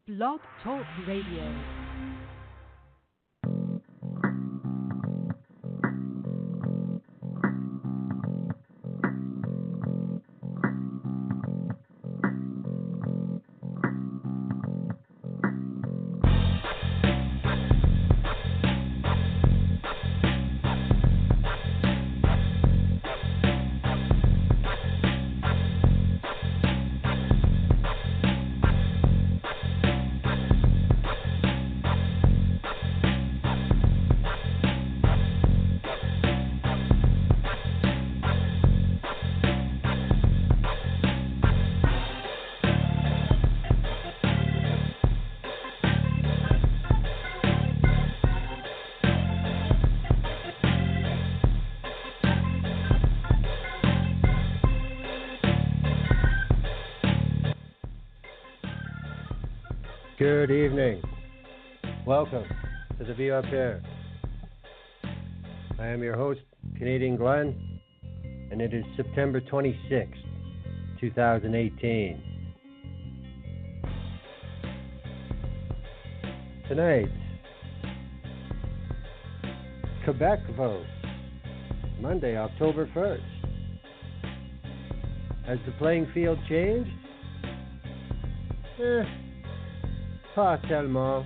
Blog Talk Radio. Good evening. Welcome to the View Up Here. I am your host, Canadian Glenn, and it is September 26th, 2018. Tonight, Quebec votes, Monday, October 1st. Has the playing field changed? Pas tellement.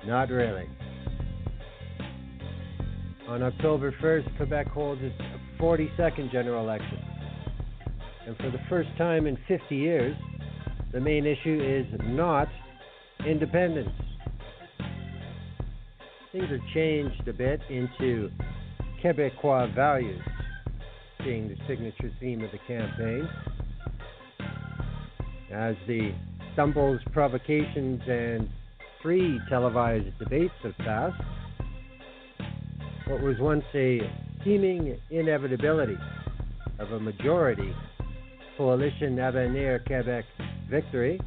Not really. On October 1st, Quebec holds its 42nd general election. And for the first time in 50 years, the main issue is not independence. Things are changed a bit into Quebecois Values, being the signature theme of the campaign. As the stumbles, provocations, and 3 televised debates have passed, what was once a seeming inevitability of a majority Coalition Avenir Quebec victory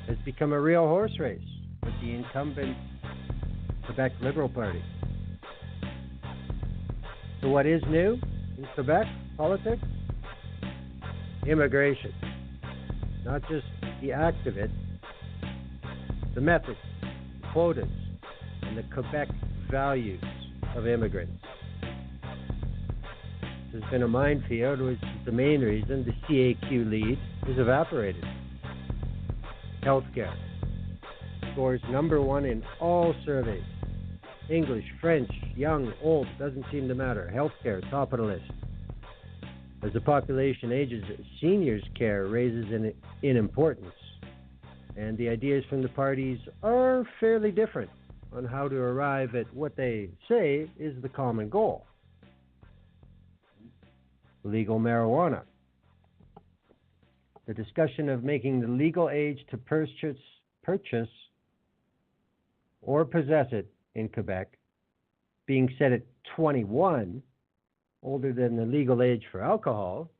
has become a real horse race with the incumbent Quebec Liberal Party. So what is new in Quebec politics? Immigration. Not just the act of it, the methods, quotas, and the Quebec values of immigrants. This has been a minefield, which is the main reason the CAQ lead is evaporated. Healthcare scores number 1 in all surveys. English, French, young, old, doesn't seem to matter. Healthcare, top of the list. As the population ages, seniors' care raises in importance, and the ideas from the parties are fairly different on how to arrive at what they say is the common goal: legal marijuana. The discussion of making the legal age to purchase or possess it in Quebec being set at 21, older than the legal age for alcohol,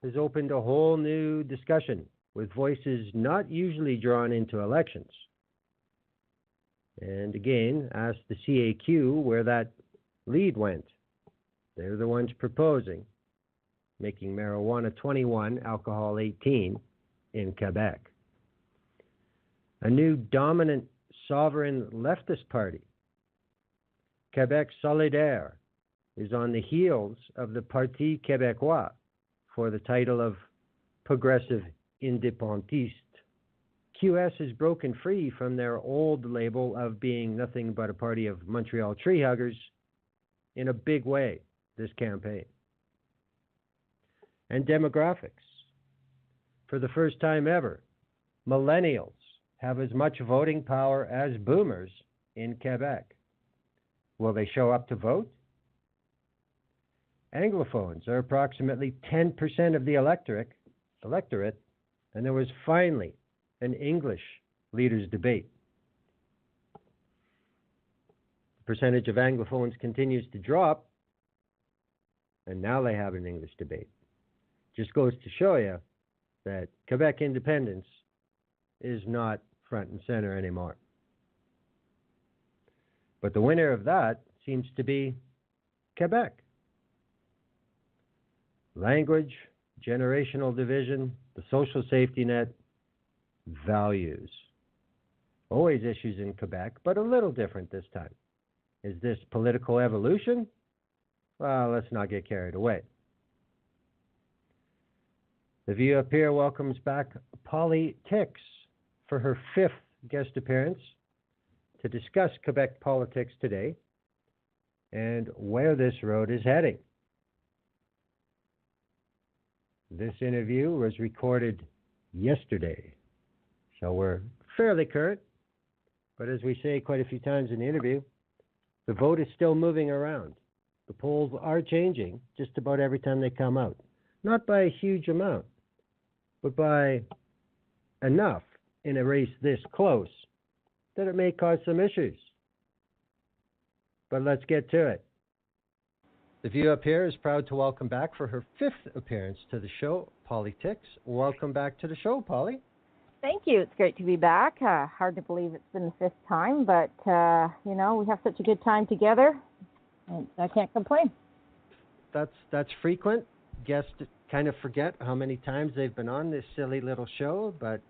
has opened a whole new discussion with voices not usually drawn into elections. And again, ask the CAQ where that lead went. They're the ones proposing making marijuana 21, alcohol 18 in Quebec. A new dominant sovereign leftist party, Quebec Solidaire, is on the heels of the Parti Québécois for the title of progressive indépendantiste. QS has broken free from their old label of being nothing but a party of Montreal tree huggers in a big way this campaign. And demographics. For the first time ever, millennials have as much voting power as boomers in Quebec. Will they show up to vote? Anglophones are approximately 10% of the electorate, and there was finally an English leaders' debate. The percentage of Anglophones continues to drop, and now they have an English debate. Just goes to show you that Quebec independence is not front and center anymore. But the winner of that seems to be Quebec. Language, generational division, the social safety net, values. Always issues in Quebec, but a little different this time. Is this political evolution? Well, let's not get carried away. The View Up Here welcomes back Polly Tix for her 5th guest appearance to discuss Quebec politics today and where this road is heading. This interview was recorded yesterday, so we're fairly current, but as we say quite a few times in the interview, the vote is still moving around. The polls are changing just about every time they come out. Not by a huge amount, but by enough in a race this close that it may cause some issues. But let's get to it. The View Up Here is proud to welcome back for her 5th appearance to the show, Polly Tix. Welcome back to the show, Polly. Thank you. It's great to be back. Hard to believe it's been the 5th time, but, we have such a good time together, and I can't complain. That's frequent. Guests kind of forget how many times they've been on this silly little show, but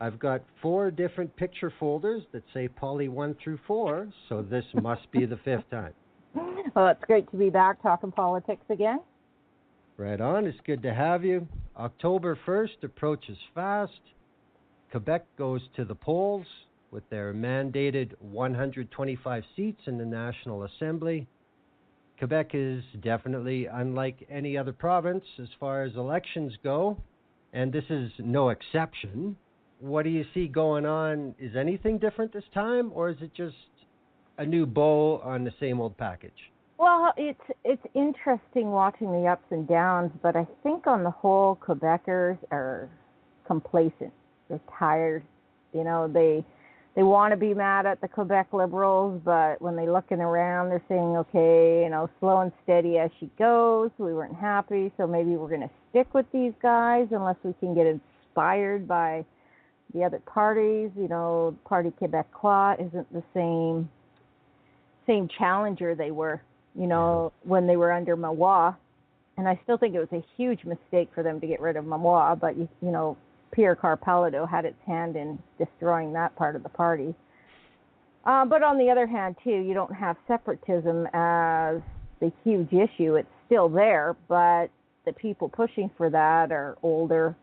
I've got 4 different picture folders that say Polly 1 through 4, so this must be the 5th time. Well, it's great to be back talking politics again. Right on. It's good to have you. October 1st approaches fast. Quebec goes to the polls with their mandated 125 seats in the National Assembly. Quebec is definitely unlike any other province as far as elections go, and this is no exception. What do you see going on? Is anything different this time, or is it just a new bow on the same old package? Well, it's interesting watching the ups and downs, but I think on the whole, Quebecers are complacent. They're tired. They want to be mad at the Quebec Liberals, but when they're looking around, they're saying, okay, slow and steady as she goes. We weren't happy, so maybe we're going to stick with these guys unless we can get inspired by the other parties. Party Quebecois isn't the same challenger they were, when they were under Mawa. And I still think it was a huge mistake for them to get rid of Mawa, but, Pierre Carpelado had its hand in destroying that part of the party. But on the other hand, too, you don't have separatism as the huge issue. It's still there, but the people pushing for that are older.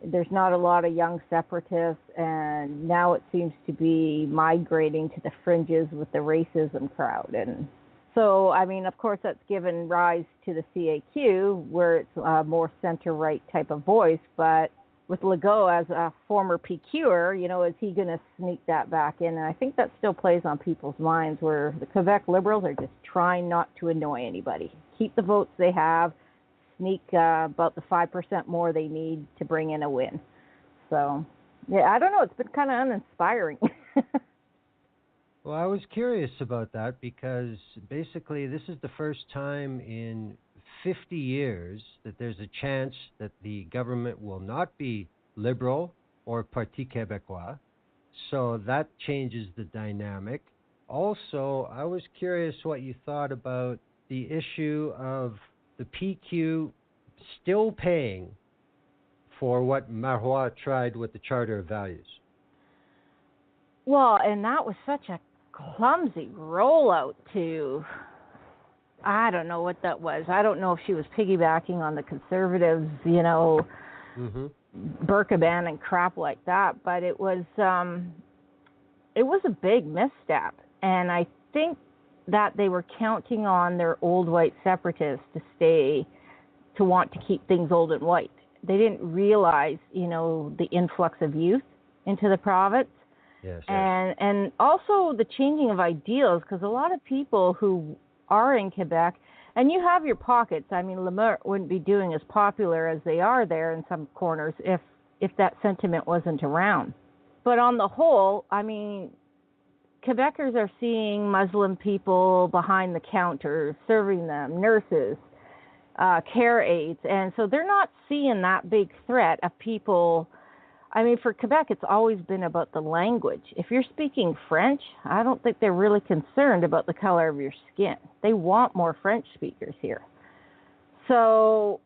There's not a lot of young separatists, and now it seems to be migrating to the fringes with the racism crowd. And so, of course, that's given rise to the CAQ, where it's a more center-right type of voice, but with Legault as a former PQer, is he going to sneak that back in? And I think that still plays on people's minds, where the Quebec Liberals are just trying not to annoy anybody. Keep the votes they have, sneak about the 5% more they need to bring in a win. So, yeah, I don't know. It's been kind of uninspiring. Well, I was curious about that because basically this is the first time in 50 years that there's a chance that the government will not be Liberal or Parti Québécois. So that changes the dynamic. Also, I was curious what you thought about the issue of the PQ still paying for what Marois tried with the Charter of Values. Well, and that was such a clumsy rollout to... I don't know what that was. I don't know if she was piggybacking on the Conservatives, Burqa ban and crap like that. But it was a big misstep. And I think that they were counting on their old white separatists to want to keep things old and white. They didn't realize, the influx of youth into the province. Yes. And also the changing of ideals, because a lot of people who are in Quebec, and you have your pockets. Lemert wouldn't be doing as popular as they are there in some corners if that sentiment wasn't around. But on the whole, Quebecers are seeing Muslim people behind the counter, serving them, nurses, care aides, and so they're not seeing that big threat of people. For Quebec, it's always been about the language. If you're speaking French, I don't think they're really concerned about the color of your skin. They want more French speakers here. So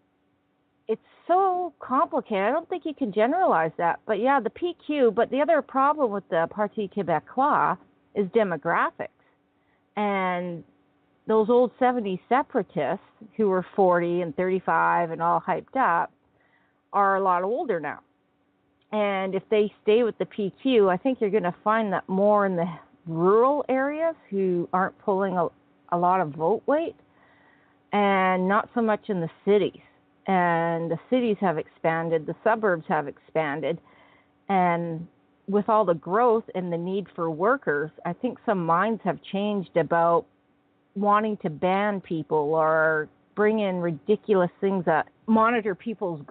it so complicated. I don't think you can generalize that. But yeah, the PQ, but the other problem with the Parti Québécois is demographics. And those old 70s separatists who were 40 and 35 and all hyped up are a lot older now. And if they stay with the PQ, I think you're going to find that more in the rural areas who aren't pulling a lot of vote weight, and not so much in the cities. And the cities have expanded, the suburbs have expanded, and with all the growth and the need for workers, I think some minds have changed about wanting to ban people or bring in ridiculous things that monitor people's,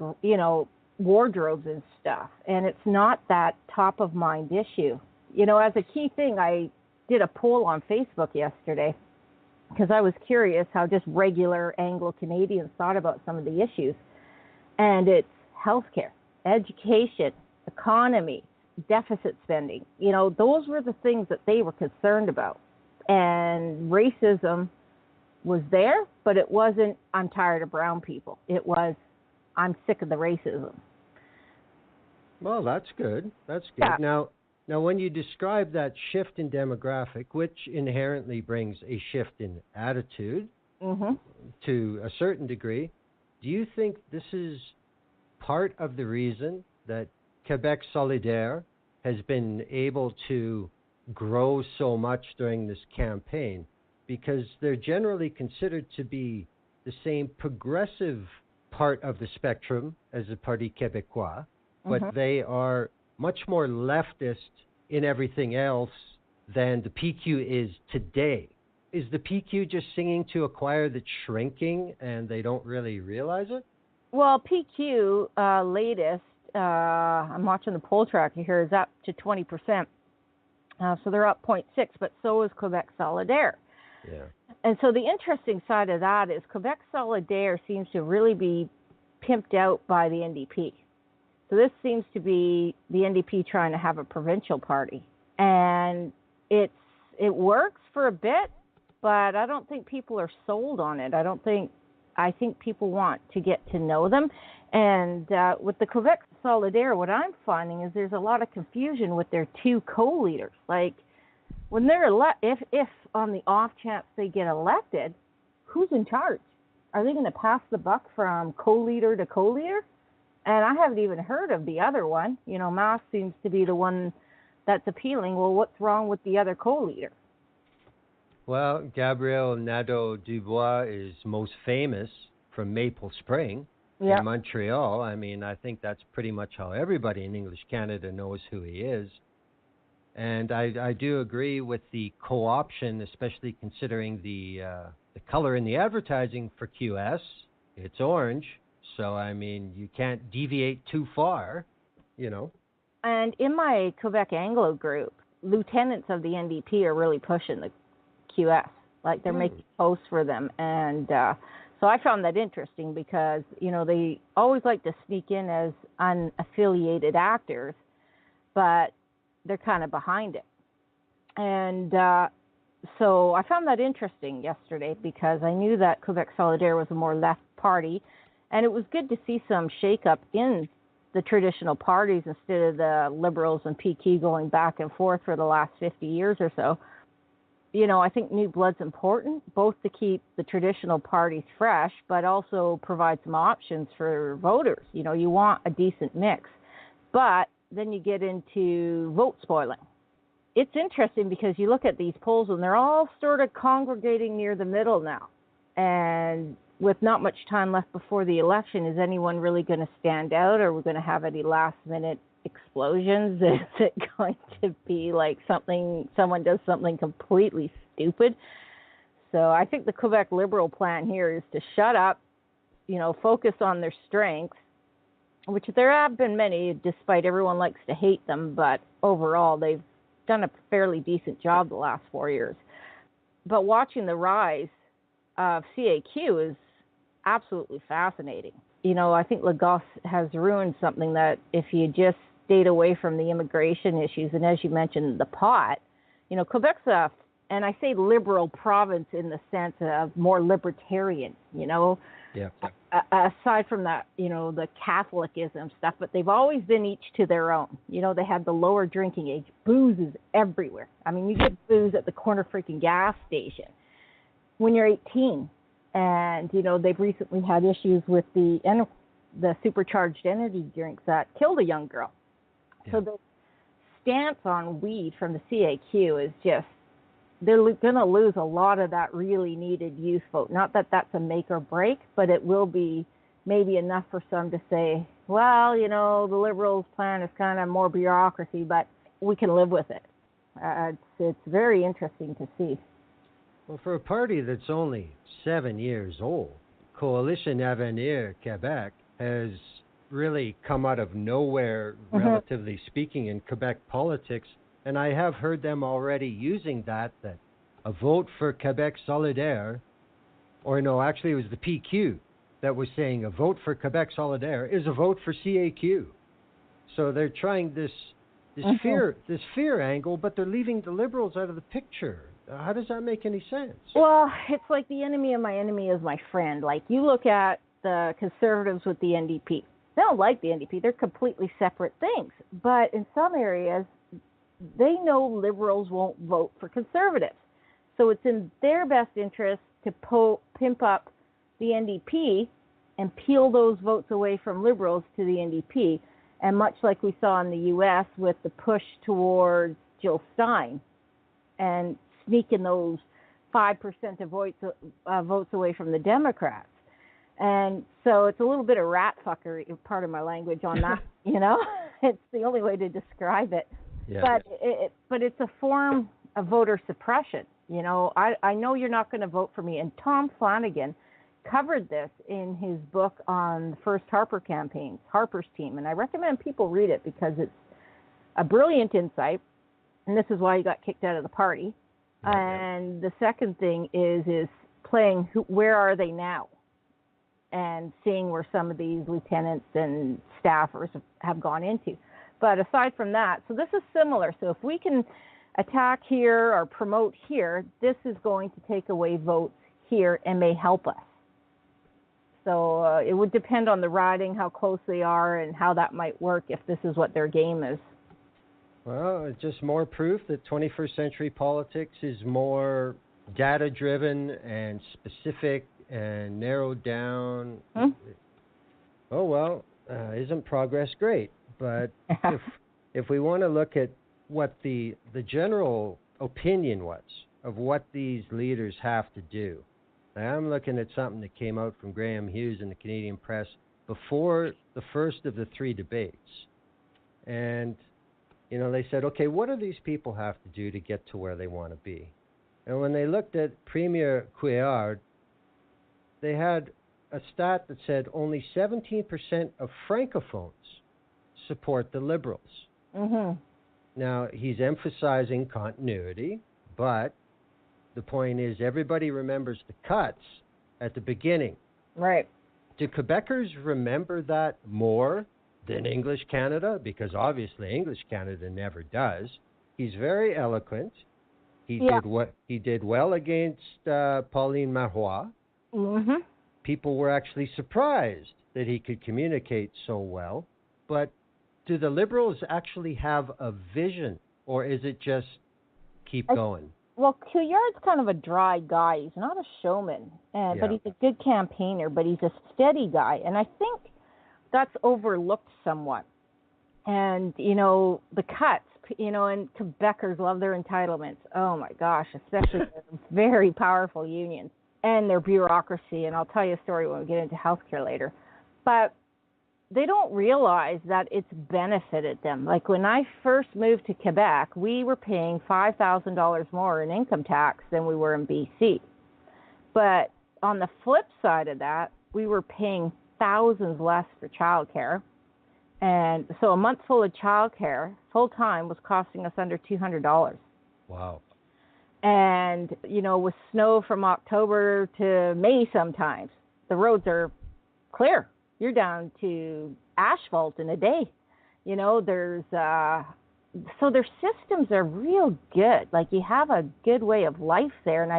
wardrobes and stuff. And it's not that top of mind issue. As a key thing, I did a poll on Facebook yesterday because I was curious how just regular Anglo-Canadians thought about some of the issues. And it's healthcare, education, economy, deficit spending. Those were the things that they were concerned about. And racism was there, but it wasn't, I'm tired of brown people. It was, I'm sick of the racism. Well, that's good. That's good. Yeah. Now, when you describe that shift in demographic, which inherently brings a shift in attitude to a certain degree, do you think this is part of the reason that Quebec Solidaire has been able to grow so much during this campaign? Because they're generally considered to be the same progressive part of the spectrum as the Parti Québécois, but they are much more leftist in everything else than the PQ is today. Is the PQ just singing to a choir that's shrinking and they don't really realize it? Well, PQ latest, I'm watching the poll tracker here, is up to 20%. So they're up 0.6, but so is Quebec Solidaire. Yeah. And so the interesting side of that is Quebec Solidaire seems to really be pimped out by the NDP. So this seems to be the NDP trying to have a provincial party. And it works for a bit, but I don't think people are sold on it. I think people want to get to know them. And with the Quebec Solidaire, what I'm finding is there's a lot of confusion with their two co-leaders. Like, when they're if on the off chance they get elected, who's in charge? Are they going to pass the buck from co-leader to co-leader? And I haven't even heard of the other one. Mass seems to be the one that's appealing. Well, what's wrong with the other co-leader? Well, Gabriel Nadeau-Dubois is most famous from Maple Spring in Montreal. I mean, I think that's pretty much how everybody in English Canada knows who he is. And I do agree with the co-option, especially considering the color in the advertising for QS. It's orange. So, I mean, you can't deviate too far, And in my Quebec Anglo group, lieutenants of the NDP are really pushing the QS. Like, they're making posts for them. And so I found that interesting because, they always like to sneak in as unaffiliated actors, but they're kind of behind it. And so I found that interesting yesterday because I knew that Quebec Solidaire was a more left party. And it was good to see some shakeup in the traditional parties instead of the Liberals and PQ going back and forth for the last 50 years or so. I think new blood's important, both to keep the traditional parties fresh, but also provide some options for voters. You want a decent mix. But then you get into vote spoiling. It's interesting because you look at these polls and they're all sort of congregating near the middle now. And with not much time left before the election, is anyone really going to stand out? Are we going to have any last-minute explosions? Is it going to be like someone does something completely stupid? So I think the Quebec Liberal plan here is to shut up, focus on their strengths, which there have been many, despite everyone likes to hate them, but overall they've done a fairly decent job the last 4 years. But watching the rise of CAQ is absolutely fascinating. I think Lagos has ruined something that if you just stayed away from the immigration issues, and as you mentioned, the pot, Quebec's and I say liberal province in the sense of more libertarian, Yeah. Aside from that, the Catholicism stuff, but they've always been each to their own. They had the lower drinking age. Booze is everywhere. I mean, you get booze at the corner freaking gas station when you're 18. And, they've recently had issues with the supercharged energy drinks that killed a young girl. Yeah. So the stance on weed from the CAQ is just, they're going to lose a lot of that really needed youth vote. Not that that's a make or break, but it will be maybe enough for some to say, well, the Liberals' plan is kind of more bureaucracy, but we can live with it. It's very interesting to see. Well, for a party that's only 7 years old, Coalition Avenir Quebec has really come out of nowhere, relatively speaking, in Quebec politics. And I have heard them already using that a vote for Quebec Solidaire, or no, actually it was the PQ that was saying a vote for Quebec Solidaire is a vote for CAQ. So they're trying this fear angle, but they're leaving the Liberals out of the picture. How does that make any sense? Well, it's like the enemy of my enemy is my friend. Like, you look at the Conservatives with the NDP. They don't like the NDP. They're completely separate things. But in some areas, they know Liberals won't vote for Conservatives. So it's in their best interest to pimp up the NDP and peel those votes away from Liberals to the NDP. And much like we saw in the U.S. with the push towards Jill Stein and sneaking those 5% of votes away from the Democrats. And so it's a little bit of rat fuckery, part of my language on that, It's the only way to describe it. Yeah. But it's a form of voter suppression. I know you're not going to vote for me. And Tom Flanagan covered this in his book on the first Harper campaigns, Harper's Team. And I recommend people read it because it's a brilliant insight. And this is why he got kicked out of the party. Okay. And the second thing is playing where are they now? And seeing where some of these lieutenants and staffers have gone into. But aside from that, so this is similar. So if we can attack here or promote here, this is going to take away votes here and may help us. So it would depend on the riding, how close they are, and how that might work if this is what their game is. Well, it's just more proof that 21st century politics is more data-driven and specific and narrowed down. Oh, well, isn't progress great? But if we want to look at what the general opinion was of what these leaders have to do, I'm looking at something that came out from Graham Hughes in the Canadian Press before the first of the three debates. And, they said, okay, what do these people have to do to get to where they want to be? And when they looked at Premier Couillard, they had a stat that said only 17% of Francophones support the Liberals. Mm-hmm. Now, he's emphasizing continuity, but the point is everybody remembers the cuts at the beginning. Right. Do Quebecers remember that more than English Canada? Because obviously English Canada never does. He's very eloquent. He did well against Pauline Marois. Mm-hmm. People were actually surprised that he could communicate so well. But do the Liberals actually have a vision, or is it just keep going? Well, Couillard's kind of a dry guy. He's not a showman, but he's a good campaigner, but he's a steady guy. And I think that's overlooked somewhat. And, the cuts, and Quebecers love their entitlements. Oh, my gosh, especially very powerful unions and their bureaucracy. And I'll tell you a story when we get into healthcare later. But they don't realize that it's benefited them. Like when I first moved to Quebec, we were paying $5,000 more in income tax than we were in BC. But on the flip side of that, we were paying thousands less for childcare. And so a month full of childcare, full-time, was costing us under $200. Wow. And, with snow from October to May sometimes, the roads are clear. You're down to asphalt in a day. There's so their systems are real good. Like, you have a good way of life there, and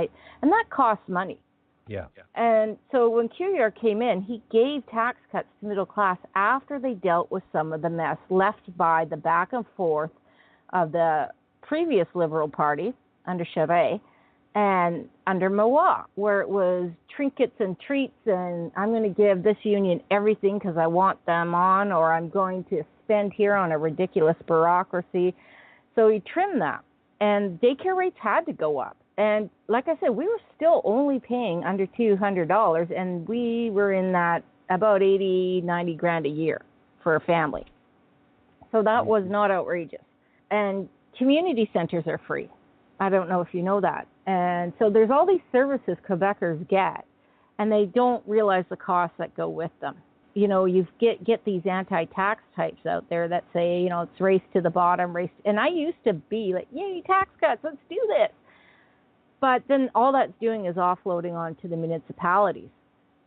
that costs money. Yeah. And so when Couillard came in, he gave tax cuts to middle class after they dealt with some of the mess left by the back and forth of the previous Liberal Party under Charest and under Mawa, where it was trinkets and treats and I'm going to give this union everything because I want them on, or I'm going to spend here on a ridiculous bureaucracy. So he trimmed that. And daycare rates had to go up. And like I said, we were still only paying under $200, and we were in that about 80, 90 grand a year for a family. So that was not outrageous. And community centers are free. I don't know if you know that. And so there's all these services Quebecers get, and they don't realize the costs that go with them. You know, you get these anti-tax types out there that say, you know, it's race to the bottom, and I used to be like, yay, tax cuts, let's do this. But then all that's doing is offloading onto the municipalities,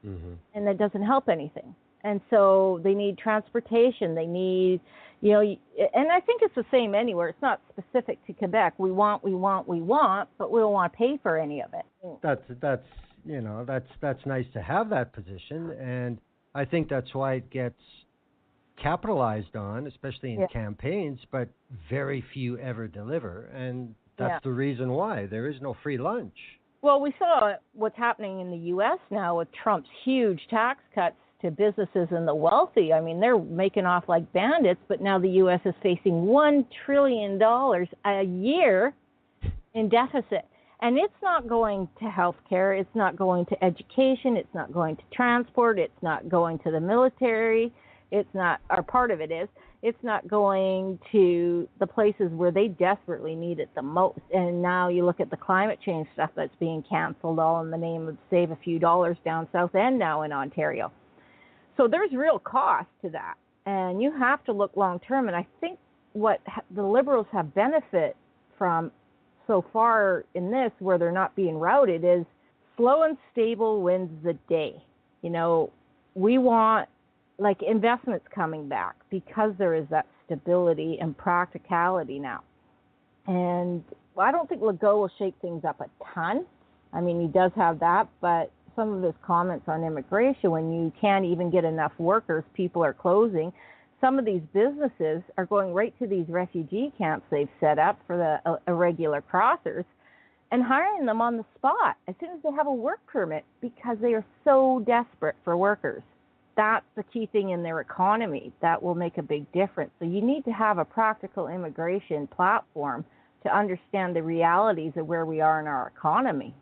and that doesn't help anything. And so they need transportation, they need, you know, and I think it's the same anywhere. It's not specific to Quebec. We want, but we don't want to pay for any of it. That's you know, that's nice to have that position, and I think that's why it gets capitalized on, especially in campaigns, but very few ever deliver. And that's the reason why. There is no free lunch. Well, we saw what's happening in the U.S. now with Trump's huge tax cuts to businesses and the wealthy. I mean, they're making off like bandits, but now the U.S. is facing $1 trillion a year in deficit. And it's not going to healthcare, it's not going to education, it's not going to transport, it's not going to the military, it's not, or part of it is, it's not going to the places where they desperately need it the most. And now you look at the climate change stuff that's being canceled, all in the name of save a few dollars down south and now in Ontario. So there's real cost to that. And you have to look long term. And I think what the Liberals have benefit from so far in this, where they're not being routed, is slow and stable wins the day. You know, we want like investments coming back because there is that stability and practicality now. And I don't think Legault will shake things up a ton. I mean, he does have that, but some of his comments on immigration, when you can't even get enough workers, people are closing. Some of these businesses are going right to these refugee camps they've set up for the irregular crossers and hiring them on the spot as soon as they have a work permit because they are so desperate for workers. That's the key thing in their economy. That will make a big difference. So you need to have a practical immigration platform to understand the realities of where we are in our economy.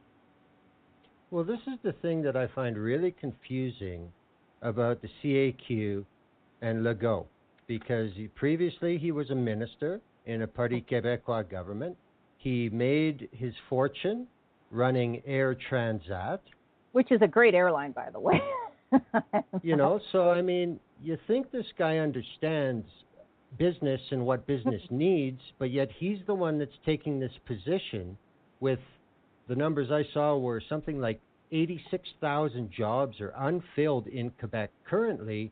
Well, this is the thing that I find really confusing about the CAQ and Legault, because previously he was a minister in a Parti Quebecois government. He made his fortune running Air Transat. Which is a great airline, by the way. You know, so I mean, you think this guy understands business and what business needs, but yet he's the one that's taking this position with the numbers I saw were something like 86,000 jobs are unfilled in Quebec currently,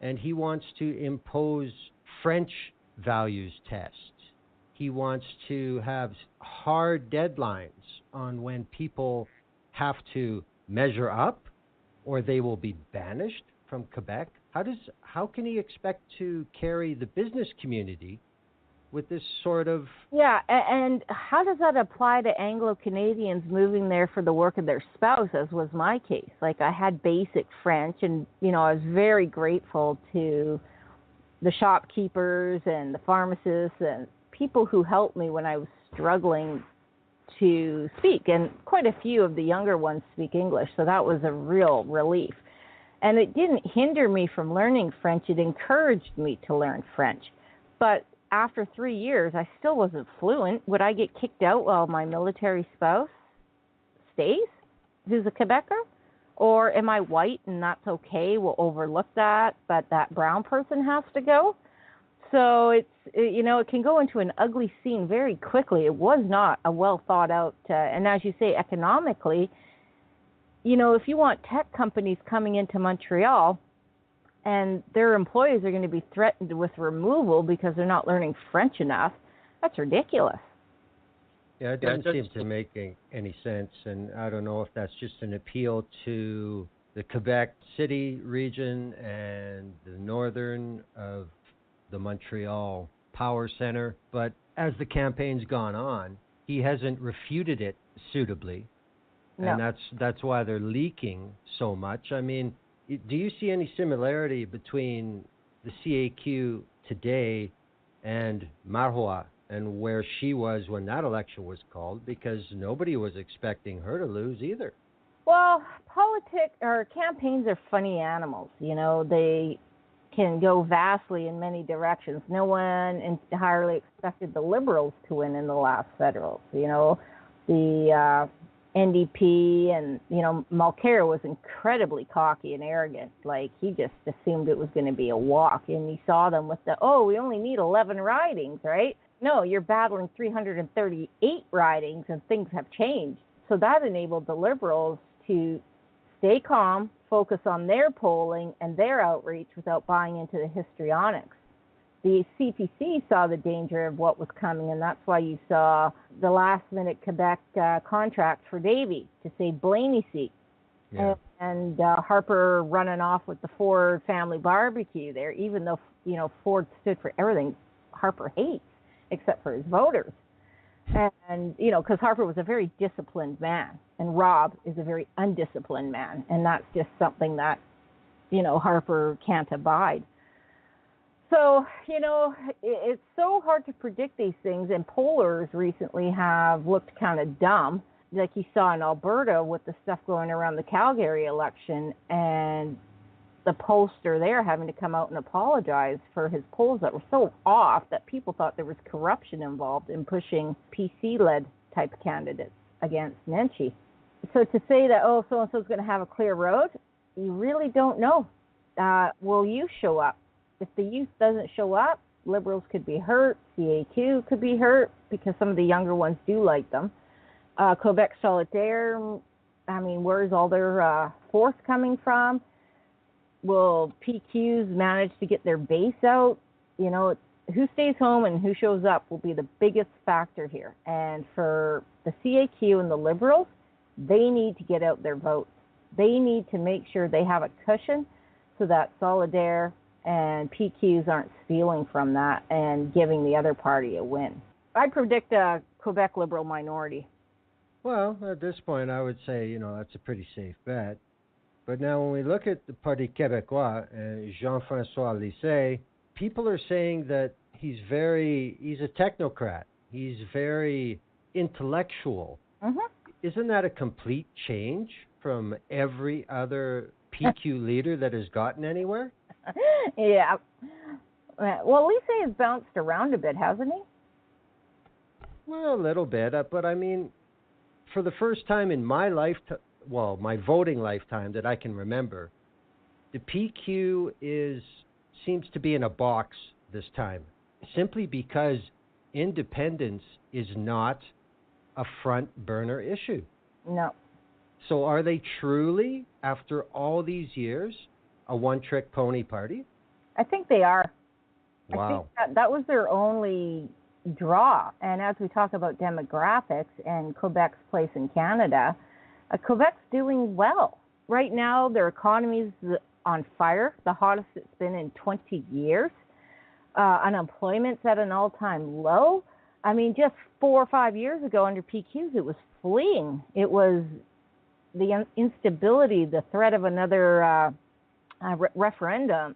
and he wants to impose French values tests. He wants to have hard deadlines on when people have to measure up or they will be banished from Quebec. How can he expect to carry the business community with this sort of... Yeah, and how does that apply to Anglo-Canadians moving there for the work of their spouse, as was my case? Like, I had basic French, and, you know, I was very grateful to the shopkeepers and the pharmacists and people who helped me when I was struggling to speak. And quite a few of the younger ones speak English, so that was a real relief. And it didn't hinder me from learning French. It encouraged me to learn French. But after 3 years, I still wasn't fluent. Would I get kicked out while my military spouse stays, who's a Quebecer? Or am I white and that's okay? We'll overlook that, but that brown person has to go? So you know, it can go into an ugly scene very quickly. It was not a well thought out, and as you say, economically, you know, if you want tech companies coming into Montreal and their employees are going to be threatened with removal because they're not learning French enough, that's ridiculous. Yeah, it doesn't seem to make any sense, and I don't know if that's just an appeal to the Quebec City region and the northern of the Montreal Power Center, but as the campaign's gone on, he hasn't refuted it suitably, and that's why they're leaking so much. I mean, do you see any similarity between the CAQ today and Marois and where she was when that election was called? Because nobody was expecting her to lose either. Well, politics or campaigns are funny animals. They can go vastly in many directions. No one entirely expected the Liberals to win in the last federals. The NDP and, Mulcair was incredibly cocky and arrogant. Like, he just assumed it was going to be a walk. And you saw them with we only need 11 ridings, right? No, you're battling 338 ridings and things have changed. So that enabled the Liberals to stay calm, focus on their polling and their outreach without buying into the histrionics. The CPC saw the danger of what was coming, and that's why you saw the last-minute Quebec contract for Davy to save Blaney's seat. Yeah. And Harper running off with the Ford family barbecue there, even though, Ford stood for everything Harper hates, except for his voters. And, because Harper was a very disciplined man, and Rob is a very undisciplined man, and that's just something that, Harper can't abide. So, it's so hard to predict these things, and pollers recently have looked kind of dumb, like you saw in Alberta with the stuff going around the Calgary election, and the pollster there having to come out and apologize for his polls that were so off that people thought there was corruption involved in pushing PC-led type candidates against Nenshi. So to say that, so-and-so is going to have a clear road, you really don't know. Will you show up? If the youth doesn't show up, Liberals could be hurt, CAQ could be hurt, because some of the younger ones do like them. Quebec Solidaire, where's all their force coming from? Will PQs manage to get their base out? Who stays home and who shows up will be the biggest factor here. And for the CAQ and the Liberals, they need to get out their votes. They need to make sure they have a cushion so that Solidaire and PQs aren't stealing from that and giving the other party a win. I predict a Quebec Liberal minority. Well, at this point, I would say, that's a pretty safe bet. But now when we look at the Parti Québécois, Jean-Francois Lisée, people are saying that he's a technocrat. He's very intellectual. Mm-hmm. Isn't that a complete change from every other PQ leader that has gotten anywhere? Yeah. Well, Lisée has bounced around a bit, hasn't he? Well, a little bit. But for the first time in my lifetime, my voting lifetime that I can remember, the PQ seems to be in a box this time, simply because independence is not a front burner issue. No. So are they truly, after all these years, a one-trick pony party? I think they are. Wow. I think that was their only draw. And as we talk about demographics and Quebec's place in Canada, Quebec's doing well. Right now, their economy is on fire, the hottest it's been in 20 years. Unemployment's at an all-time low. Just 4 or 5 years ago under PQs, it was fleeing. It was the instability, the threat of another referendum.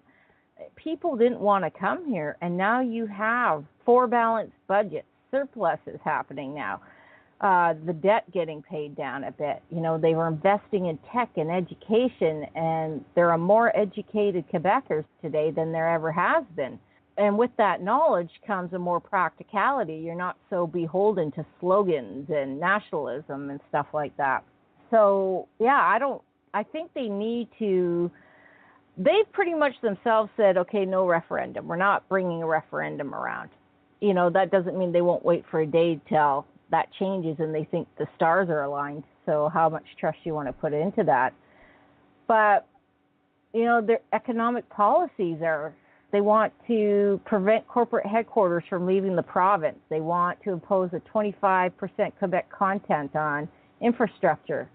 People didn't want to come here, and now you have 4 balanced budgets, surpluses happening now. The debt getting paid down a bit. They were investing in tech and education, and there are more educated Quebecers today than there ever has been. And with that knowledge comes a more practicality. You're not so beholden to slogans and nationalism and stuff like that. So, yeah, I think they need to, they've pretty much themselves said, okay, no referendum. We're not bringing a referendum around. That doesn't mean they won't wait for a day till that changes and they think the stars are aligned. So how much trust you want to put into that? But, their economic policies are They want to prevent corporate headquarters from leaving the province. They want to impose a 25% Quebec content on infrastructure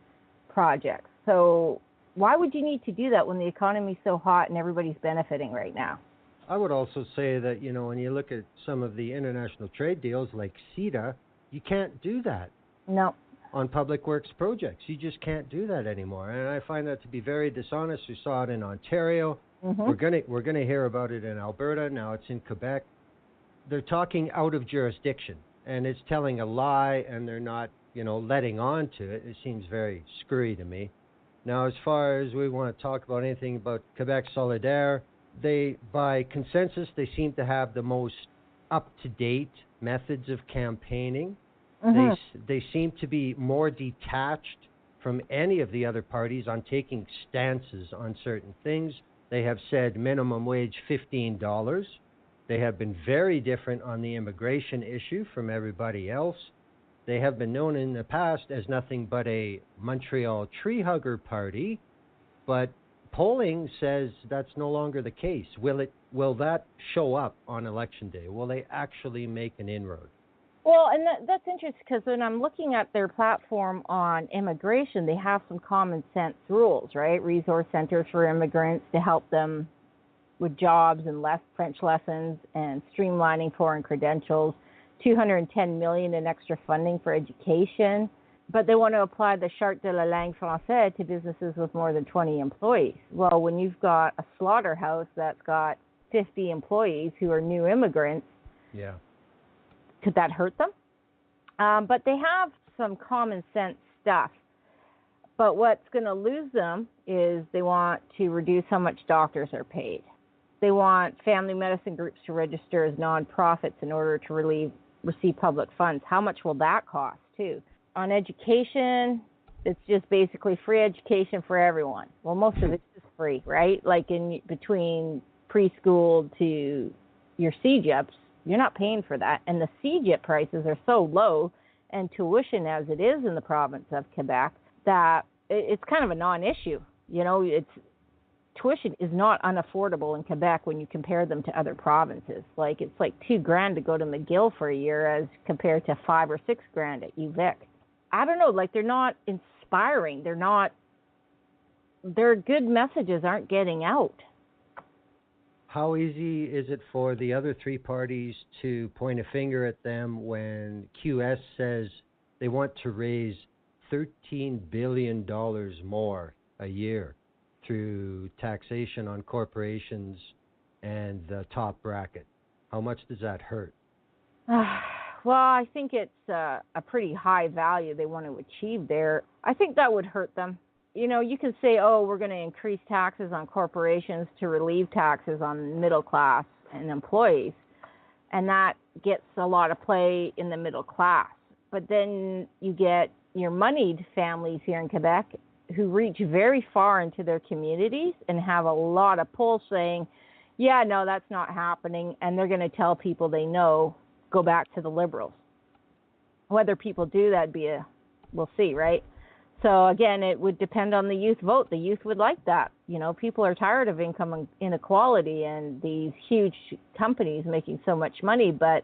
projects. So why would you need to do that when the economy's so hot and everybody's benefiting right now? I would also say that, when you look at some of the international trade deals like CETA, you can't do that. No. On public works projects. You just can't do that anymore. And I find that to be very dishonest. We saw it in Ontario. Mm-hmm. We're gonna hear about it in Alberta. Now it's in Quebec. They're talking out of jurisdiction, and it's telling a lie, and they're not, letting on to it. It seems very screwy to me. Now, as far as we want to talk about anything about Quebec Solidaire, by consensus, they seem to have the most up-to-date methods of campaigning. Mm-hmm. They seem to be more detached from any of the other parties on taking stances on certain things. They have said minimum wage $15. They have been very different on the immigration issue from everybody else. They have been known in the past as nothing but a Montreal tree hugger party, but polling says that's no longer the case. Will that show up on election day? Will they actually make an inroad? Well, and that's interesting because when I'm looking at their platform on immigration, they have some common sense rules, right? Resource centers for immigrants to help them with jobs and French lessons and streamlining foreign credentials, $210 million in extra funding for education. But they want to apply the Charte de la langue française to businesses with more than 20 employees. Well, when you've got a slaughterhouse that's got 50 employees who are new immigrants, yeah. Could that hurt them? But they have some common sense stuff. But what's going to lose them is they want to reduce how much doctors are paid. They want family medicine groups to register as nonprofits in order to receive public funds. How much will that cost, too? On education, it's just basically free education for everyone. Well, most of it's just free, right? Like in between preschool to your CEGEPs, you're not paying for that. And the CEGEP prices are so low, and tuition as it is in the province of Quebec, that it's kind of a non-issue. Tuition is not unaffordable in Quebec when you compare them to other provinces. Like it's like $2,000 to go to McGill for a year as compared to $5,000 or $6,000 at UVic. I don't know, like they're not inspiring. Their good messages aren't getting out. How easy is it for the other three parties to point a finger at them when QS says they want to raise $13 billion more a year through taxation on corporations and the top bracket? How much does that hurt? Well, I think it's a pretty high value they want to achieve there. I think that would hurt them. You can say, we're going to increase taxes on corporations to relieve taxes on middle class and employees. And that gets a lot of play in the middle class. But then you get your moneyed families here in Quebec who reach very far into their communities and have a lot of polls saying, yeah, no, that's not happening. And they're going to tell people they know, go back to the Liberals. Whether people do that, we'll see, right? So again, it would depend on the youth vote. The youth would like that. People are tired of income inequality and these huge companies making so much money, but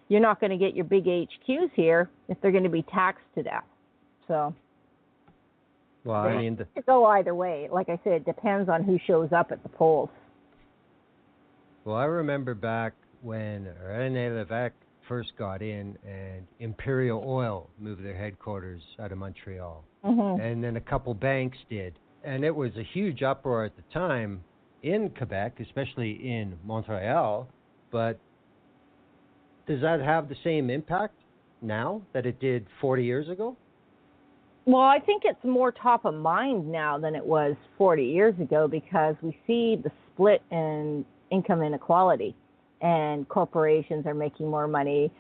you're not going to get your big HQs here if they're going to be taxed to death. So, well, I mean, it could go either way. Like I said, it depends on who shows up at the polls. Well, I remember back when René Lévesque first got in and Imperial Oil moved their headquarters out of Montreal. Mm-hmm. And then a couple banks did. And it was a huge uproar at the time in Quebec, especially in Montreal. But does that have the same impact now that it did 40 years ago? Well, I think it's more top of mind now than it was 40 years ago because we see the split in income inequality and corporations are making more money.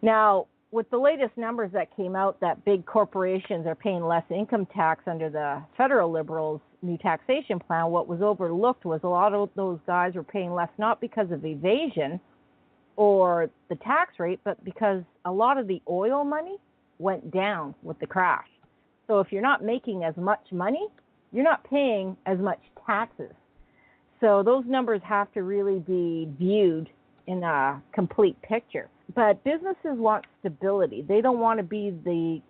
Now, with the latest numbers that came out that big corporations are paying less income tax under the federal Liberals' new taxation plan, what was overlooked was a lot of those guys were paying less not because of evasion or the tax rate, but because a lot of the oil money went down with the crash. So if you're not making as much money, you're not paying as much taxes. So those numbers have to really be viewed in a complete picture. But businesses want stability. They don't want to be the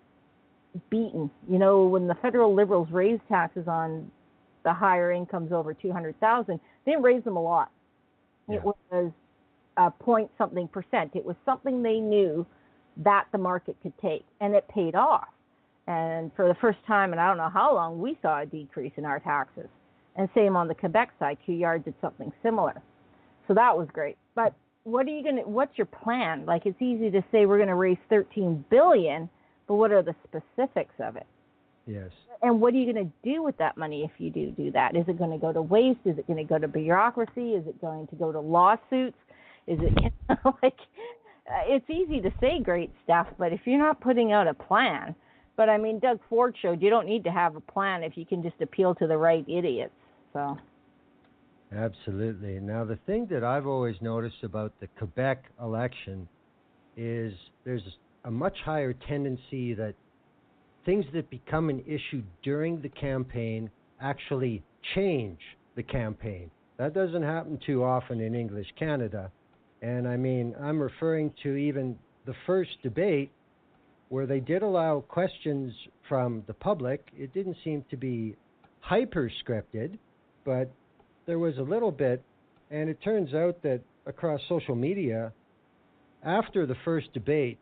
beaten. You know, when the federal Liberals raised taxes on the higher incomes over 200,000, they didn't raise them a lot. Yeah. It was a point something percent. It was something they knew that the market could take, and it paid off. And for the first time, and I don't know how long, we saw a decrease in our taxes. And same on the Quebec side, QYard did something similar. So that was great. But what's your plan? Like, it's easy to say we're going to raise $13 billion, but what are the specifics of it? Yes. And what are you going to do with that money if you do that? Is it going to go to waste? Is it going to go to bureaucracy? Is it going to go to lawsuits? Is it it's easy to say great stuff, but if you're not putting out a plan, but I mean, Doug Ford showed you don't need to have a plan if you can just appeal to the right idiots. So. Absolutely. Now, the thing that I've always noticed about the Quebec election is there's a much higher tendency that things that become an issue during the campaign actually change the campaign. That doesn't happen too often in English Canada. And I mean, I'm referring to even the first debate where they did allow questions from the public. It didn't seem to be hyper-scripted, but there was a little bit. And it turns out that across social media, after the first debate,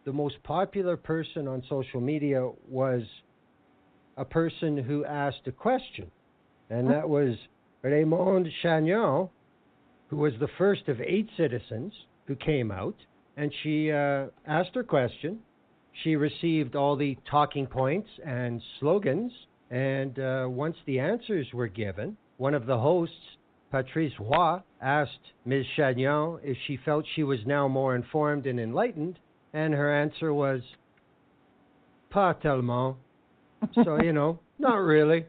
the most popular person on social media was a person who asked a question. And that was Raymond Chagnon, who was the first of 8 citizens who came out. And she asked her question. She received all the talking points and slogans. And once the answers were given, one of the hosts, Patrice Roy, asked Ms. Chagnon if she felt she was now more informed and enlightened. And her answer was, pas tellement. So, not really.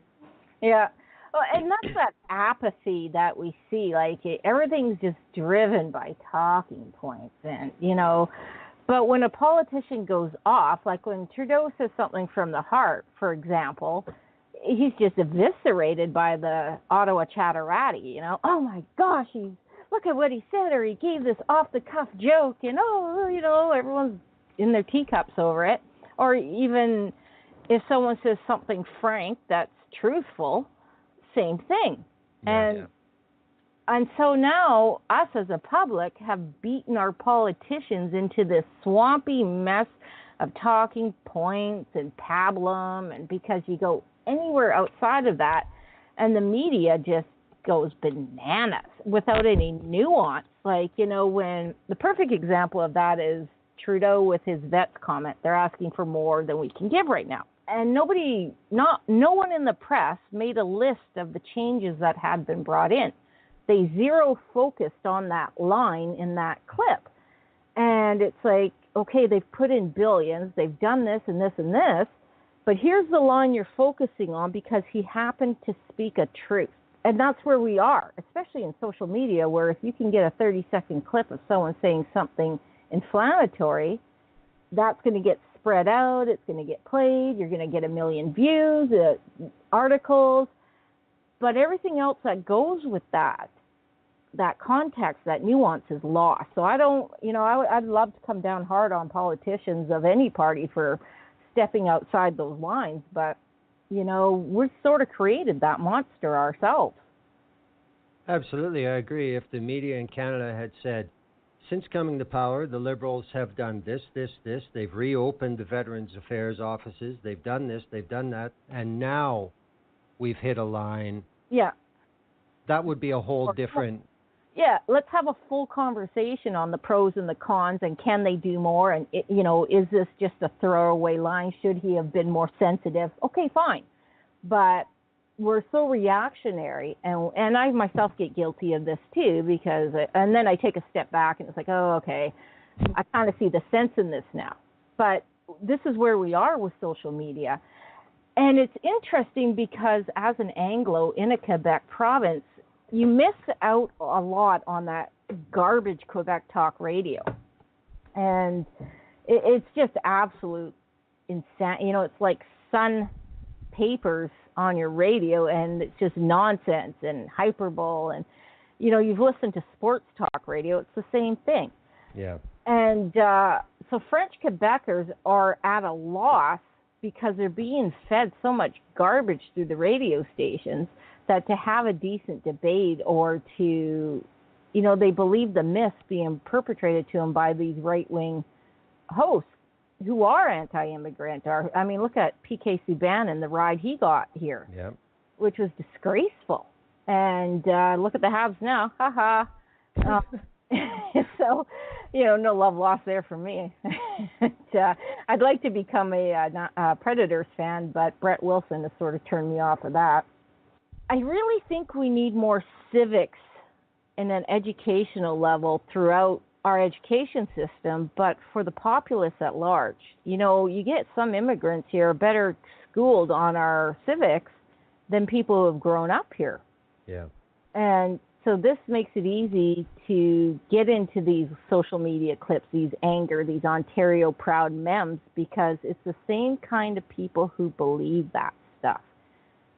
Yeah. Well, and that's that apathy that we see. Like, everything's just driven by talking points. And, but when a politician goes off, like when Trudeau says something from the heart, for example, he's just eviscerated by the Ottawa chatterati, Oh, my gosh, look at what he said, or he gave this off-the-cuff joke, everyone's in their teacups over it. Or even if someone says something frank that's truthful, same thing. And so now us as a public have beaten our politicians into this swampy mess of talking points and pablum, and because you go anywhere outside of that, and the media just goes bananas without any nuance. Like, when the perfect example of that is Trudeau with his vets comment. They're asking for more than we can give right now. And no one in the press made a list of the changes that had been brought in. They zero focused on that line in that clip. And it's like, okay, they've put in billions, they've done this and this and this, but here's the line you're focusing on because he happened to speak a truth. And that's where we are, especially in social media, where if you can get a 30-second clip of someone saying something inflammatory, that's going to get spread out, it's going to get played, you're going to get 1 million views, articles, but everything else that goes with that context, that nuance is lost. So I'd love to come down hard on politicians of any party for stepping outside those lines, but we've sort of created that monster ourselves. Absolutely, I agree. If the media in Canada had said, since coming to power, the Liberals have done this, this, this. They've reopened the Veterans Affairs offices. They've done this, they've done that. And now we've hit a line. Yeah. That would be a whole different... Yeah, let's have a full conversation on the pros and the cons, and can they do more? And, is this just a throwaway line? Should he have been more sensitive? Okay, fine. But we're so reactionary, and I myself get guilty of this too, and then I take a step back and it's like, oh, okay, I kind of see the sense in this now. But this is where we are with social media. And it's interesting because as an Anglo in a Quebec province, you miss out a lot on that garbage Quebec talk radio. And it's just absolute insanity. It's like Sun papers on your radio, and it's just nonsense and hyperbole. And, you've listened to sports talk radio. It's the same thing. Yeah. And so French Quebecers are at a loss because they're being fed so much garbage through the radio stations that to have a decent debate or to, they believe the myths being perpetrated to them by these right-wing hosts who are anti-immigrant. Look at P.K. Subban and the ride he got here, which was disgraceful. And look at the Habs now. Ha ha. So, no love lost there for me. I'd like to become a Predators fan, but Brett Wilson has sort of turned me off of that. I really think we need more civics in an educational level throughout our education system, but for the populace at large. You get some immigrants here better schooled on our civics than people who have grown up here. Yeah. And so this makes it easy to get into these social media clips, these anger, these Ontario proud memes, because it's the same kind of people who believe that stuff.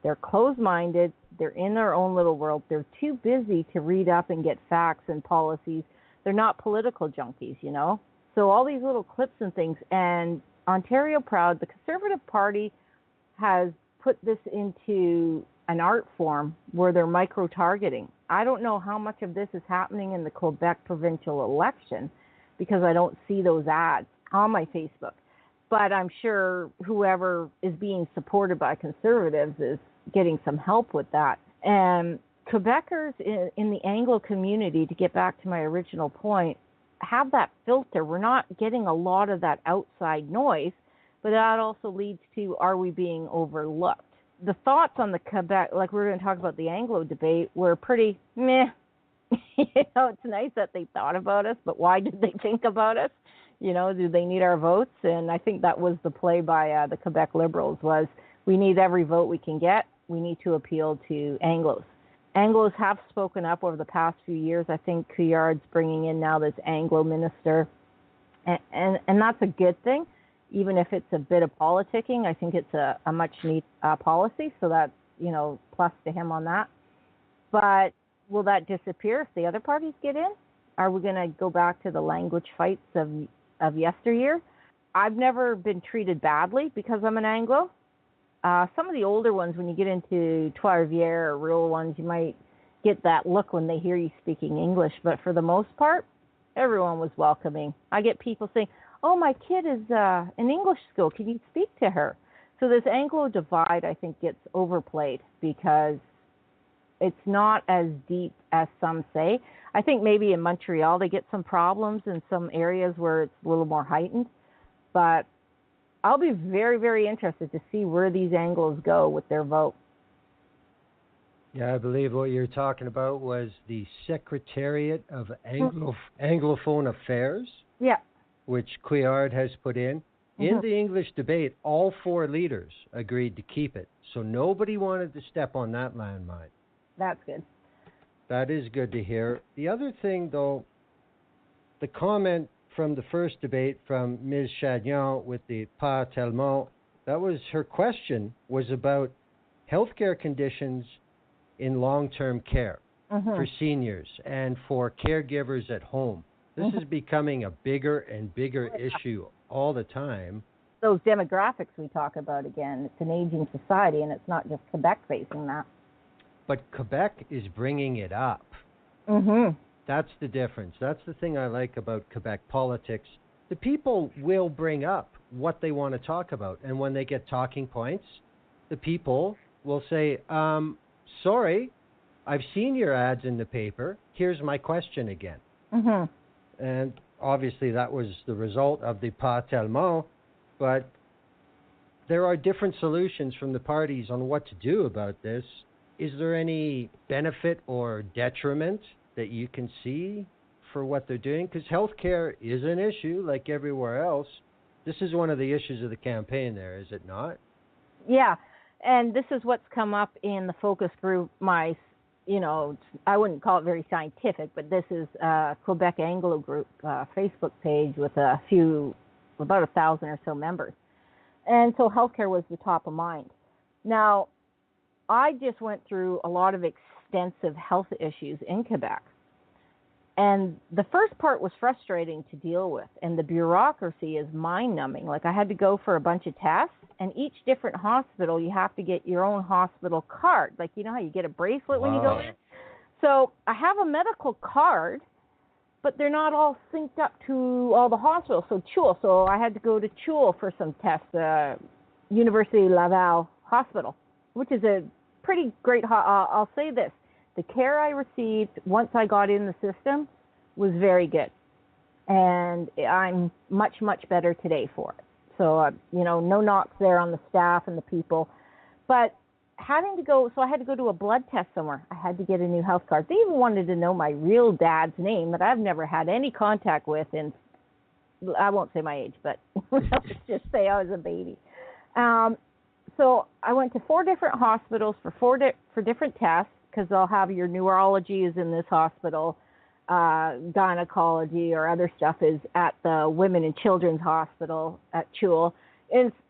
They're closed-minded. They're in their own little world. They're too busy to read up and get facts and policies. They're not political junkies, So all these little clips and things. And Ontario Proud, the Conservative Party, has put this into an art form where they're micro-targeting. I don't know how much of this is happening in the Quebec provincial election because I don't see those ads on my Facebook. But I'm sure whoever is being supported by Conservatives is getting some help with that. And Quebecers in the Anglo community, to get back to my original point, have that filter. We're not getting a lot of that outside noise, but that also leads to, are we being overlooked? The thoughts on the Quebec, like we're going to talk about the Anglo debate, were pretty meh. It's nice that they thought about us, but why did they think about us? Do they need our votes? And I think that was the play by the Quebec Liberals was, we need every vote we can get. We need to appeal to Anglos. Anglos have spoken up over the past few years. I think Couillard's bringing in now this Anglo minister, and that's a good thing. Even if it's a bit of politicking, I think it's a much needed policy. So that's, plus to him on that. But will that disappear if the other parties get in? Are we going to go back to the language fights of yesteryear? I've never been treated badly because I'm an Anglo. Some of the older ones, when you get into Trois-Rivières or rural ones, you might get that look when they hear you speaking English. But for the most part, everyone was welcoming. I get people saying, oh, my kid is in English school. Can you speak to her? So this Anglo divide, I think, gets overplayed because it's not as deep as some say. I think maybe in Montreal they get some problems in some areas where it's a little more heightened. But I'll be very, very interested to see where these Anglos go with their vote. Yeah, I believe what you're talking about was the Secretariat of Anglophone Affairs. Yeah. Which Couillard has put in. In the English debate, all four leaders agreed to keep it. So nobody wanted to step on that landmine. That's good. That is good to hear. The other thing, though, the comment from the first debate from Ms. Chagnon with the Pas Tellement, that was her question, was about healthcare conditions in long-term care for seniors and for caregivers at home. This is becoming a bigger and bigger issue all the time. Those demographics we talk about again, it's an aging society, and it's not just Quebec facing that. But Quebec is bringing it up. That's the difference. That's the thing I like about Quebec politics. The people will bring up what they want to talk about. And when they get talking points, the people will say, sorry, I've seen your ads in the paper. Here's my question again. And obviously that was the result of the Pas Tellement, but there are different solutions from the parties on what to do about this. Is there any benefit or detriment that you can see for what they're doing? Because healthcare is an issue like everywhere else. This is one of the issues of the campaign there, is it not? Yeah, and this is what's come up in the focus group, I wouldn't call it very scientific, but this is Quebec Anglo Group Facebook page with about 1,000 or so members. And so healthcare was the top of mind. Now, I just went through a lot of extensive health issues in Quebec. And the first part was frustrating to deal with, and the bureaucracy is mind-numbing. Like, I had to go for a bunch of tests, and each different hospital, you have to get your own hospital card. Like, you know how you get a bracelet when you go in? So I have a medical card, but they're not all synced up to all the hospitals. So CHUL, so I had to go to CHUL for some tests, University Laval Hospital, which is a pretty great, I'll say this. The care I received once I got in the system was very good. And I'm much, much better today for it. So, no knocks there on the staff and the people. But having to go, so I had to go to a blood test somewhere. I had to get a new health card. They even wanted to know my real dad's name that I've never had any contact with in, I won't say my age, but let's just say I was a baby. So I went to 4 different hospitals for different tests, because they'll have your neurology is in this hospital, gynecology or other stuff is at the Women and Children's Hospital at CHUL.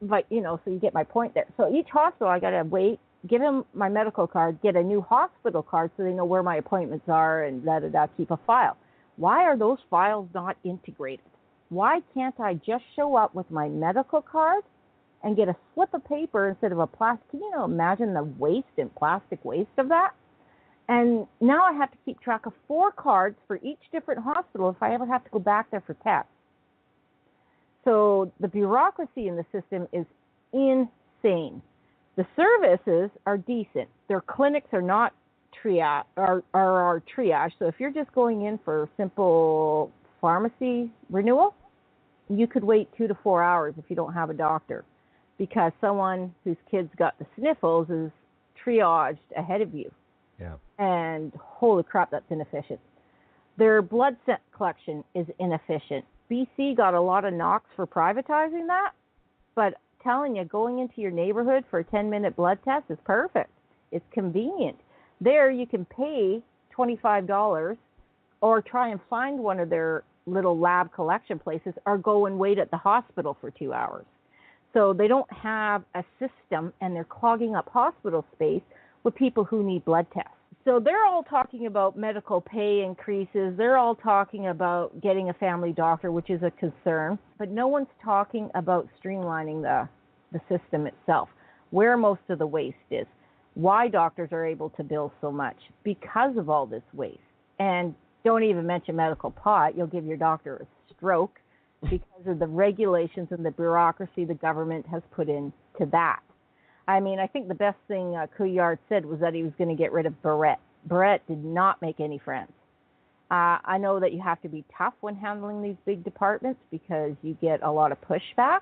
But, so you get my point there. So each hospital, I got to wait, give them my medical card, get a new hospital card so they know where my appointments are and keep a file. Why are those files not integrated? Why can't I just show up with my medical card and get a slip of paper instead of a plastic? Can you imagine the waste and plastic waste of that? And now I have to keep track of 4 cards for each different hospital if I ever have to go back there for tests. So the bureaucracy in the system is insane. The services are decent. Their clinics are not triage, are triage. So if you're just going in for simple pharmacy renewal, you could wait 2 to 4 hours if you don't have a doctor, because someone whose kids got the sniffles is triaged ahead of you. Yeah. And holy crap, that's inefficient. Their blood collection is inefficient. BC got a lot of knocks for privatizing that, but telling you, going into your neighborhood for a 10-minute blood test is perfect. It's convenient. There you can pay $25 or try and find one of their little lab collection places, or go and wait at the hospital for 2 hours. So they don't have a system, and they're clogging up hospital space with people who need blood tests. So they're all talking about medical pay increases. They're all talking about getting a family doctor, which is a concern. But no one's talking about streamlining the system itself, where most of the waste is, why doctors are able to bill so much because of all this waste. And don't even mention medical pot. You'll give your doctor a stroke because of the regulations and the bureaucracy the government has put into that. I mean, I think the best thing Couillard said was that he was going to get rid of Barrette. Barrette did not make any friends. I know that you have to be tough when handling these big departments because you get a lot of pushback,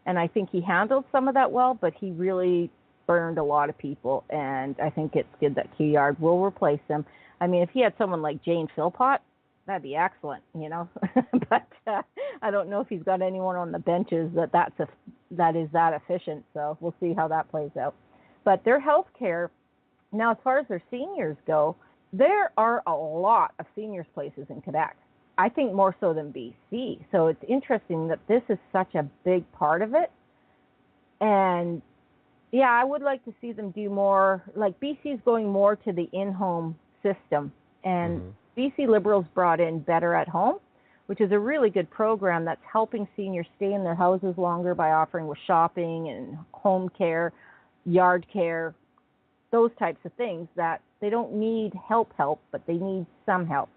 and I think he handled some of that well, but he really burned a lot of people, and I think it's good that Couillard will replace him. I mean, if he had someone like Jane Philpott, that'd be excellent, but I don't know if he's got anyone on the benches that is that efficient, so we'll see how that plays out. But their health care, now as far as their seniors go, there are a lot of seniors places in Quebec. I think more so than BC. So it's interesting that this is such a big part of it. And yeah, I would like to see them do more, like BC's going more to the in-home system. And BC Liberals brought in Better at Home, which is a really good program that's helping seniors stay in their houses longer by offering with shopping and home care, yard care, those types of things that they don't need help, but they need some help.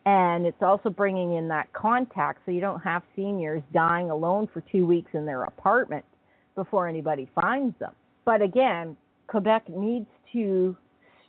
And it's also bringing in that contact so you don't have seniors dying alone for 2 weeks in their apartment before anybody finds them. But again, Quebec needs to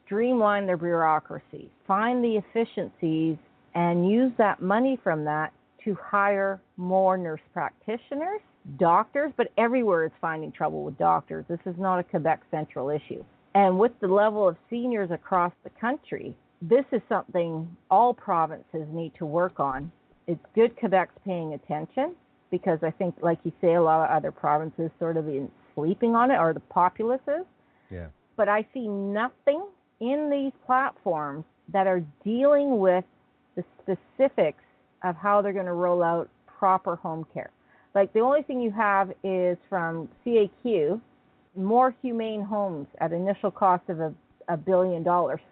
streamline their bureaucracy, find the efficiencies, and use that money from that to hire more nurse practitioners, doctors, but everywhere is finding trouble with doctors. This is not a Quebec Central issue. And with the level of seniors across the country, this is something all provinces need to work on. It's good Quebec's paying attention because I think, like you say, a lot of other provinces sort of been sleeping on it, or the populace is. Yeah. But I see nothing in these platforms that are dealing with the specifics of how they're going to roll out proper home care. Like the only thing you have is from CAQ, more humane homes at initial cost of $1 billion,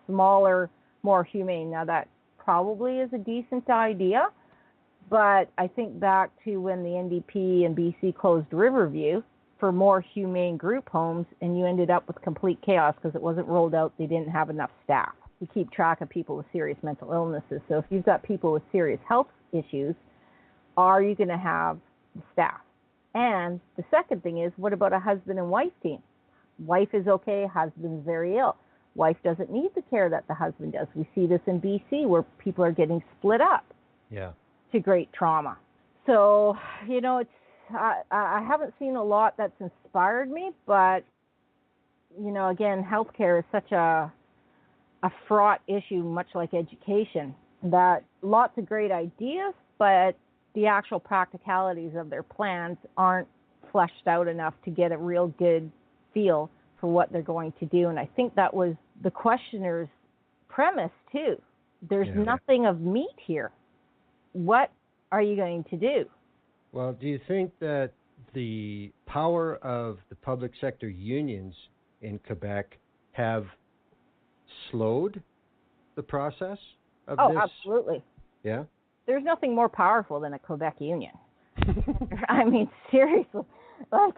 smaller, more humane. Now that probably is a decent idea, but I think back to when the NDP and BC closed Riverview for more humane group homes, and you ended up with complete chaos because it wasn't rolled out. They didn't have enough staff to keep track of people with serious mental illnesses. So if you've got people with serious health issues, are you going to have the staff? And the second thing is, what about a husband and wife team? Wife is okay, husband's very ill. Wife doesn't need the care that the husband does. We see this in BC where people are getting split up to great trauma. So, you know, it's I haven't seen a lot that's inspired me, but, you know, again, healthcare is such a fraught issue, much like education, that lots of great ideas, but the actual practicalities of their plans aren't fleshed out enough to get a real good feel for what they're going to do. And I think that was the questioner's premise too. There's nothing of meat here. What are you going to do? Well, do you think that the power of the public sector unions in Quebec have slowed the process of this? Oh, absolutely. Yeah? There's nothing more powerful than a Quebec union. I mean, seriously. Like,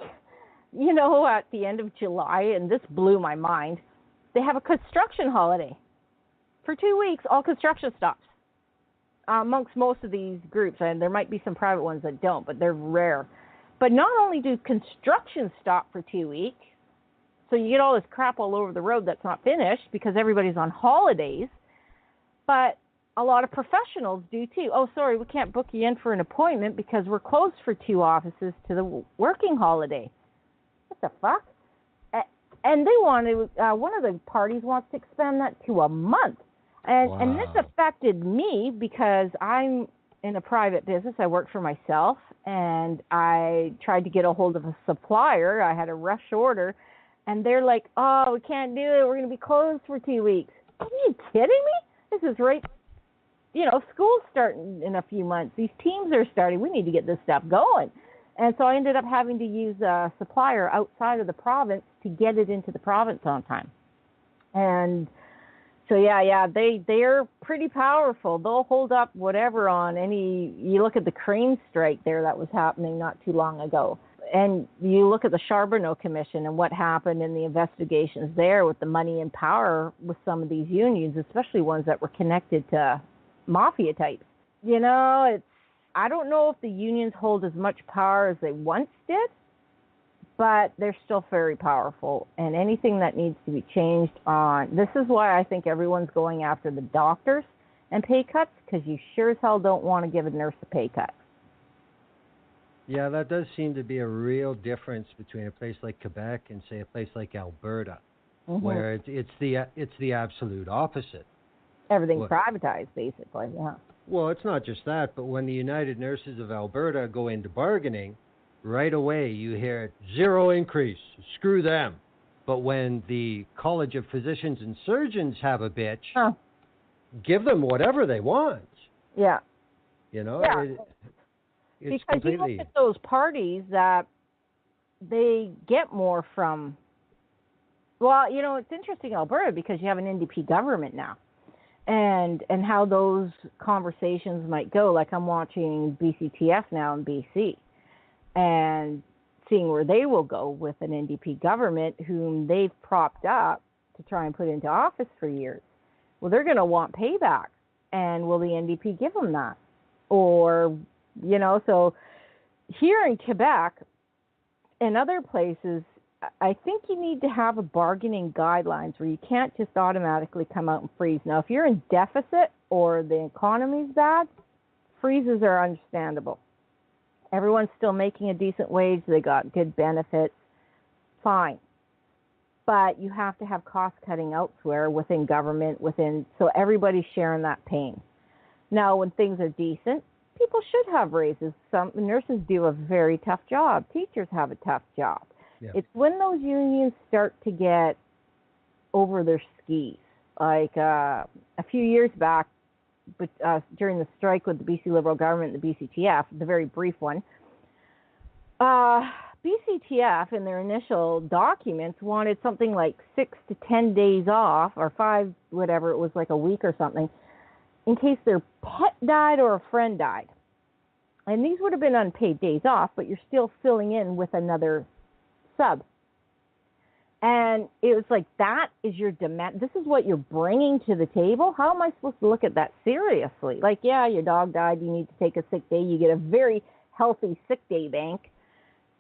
you know, at the end of July, and this blew my mind, they have a construction holiday. For 2 weeks, all construction stops. Amongst most of these groups, and there might be some private ones that don't, but they're rare. But not only do construction stop for 2 weeks, so you get all this crap all over the road that's not finished because everybody's on holidays, but a lot of professionals do too. Oh, sorry, we can't book you in for an appointment because we're closed for 2 offices to the working holiday. What the fuck? And they want to, one of the parties wants to expand that to a month. And this affected me because I'm in a private business. I work for myself, and I tried to get a hold of a supplier. I had a rush order, and they're like, oh, we can't do it. We're going to be closed for 2 weeks. Are you kidding me? This is right. You know, school's starting in a few months. These teams are starting. We need to get this stuff going. And so I ended up having to use a supplier outside of the province to get it into the province on time. And so, they're pretty powerful. They'll hold up whatever on any, you look at the crane strike there that was happening not too long ago. And you look at the Charbonneau Commission and what happened in the investigations there with the money and power with some of these unions, especially ones that were connected to mafia types. You know, I don't know if the unions hold as much power as they once did, but they're still very powerful, and anything that needs to be changed on, this is why I think everyone's going after the doctors and pay cuts, because you sure as hell don't want to give a nurse a pay cut. Yeah, that does seem to be a real difference between a place like Quebec and, say, a place like Alberta, where it's the absolute opposite. Everything's privatized, basically, yeah. Well, it's not just that, but when the United Nurses of Alberta go into bargaining, right away you hear 0 increase, screw them. But when the College of Physicians and Surgeons have a bitch, give them whatever they want. Yeah. You know? Yeah. It's because completely... you look at those parties that they get more from... Well, you know, it's interesting in Alberta because you have an NDP government now. And how those conversations might go. Like I'm watching BCTF now in BC and seeing where they will go with an NDP government whom they've propped up to try and put into office for years. Well, they're going to want payback. And will the NDP give them that? Or, you know, so here in Quebec and other places, I think you need to have a bargaining guidelines where you can't just automatically come out and freeze. Now, if you're in deficit or the economy's bad, freezes are understandable. Everyone's still making a decent wage. They got good benefits. Fine. But you have to have cost cutting elsewhere within government, so everybody's sharing that pain. Now, when things are decent, people should have raises. Some nurses do a very tough job. Teachers have a tough job. Yeah. It's when those unions start to get over their skis. Like a few years back, but during the strike with the BC Liberal government and the BCTF, the very brief one, BCTF in their initial documents wanted something like 6 to 10 days off, or 5, whatever, it was like a week or something, in case their pet died or a friend died. And these would have been unpaid days off, but you're still filling in with another sub. And it was like, that is your demand. This is what you're bringing to the table? How am I supposed to look at that seriously? Like, yeah, your dog died, you need to take a sick day. You get a very healthy sick day bank.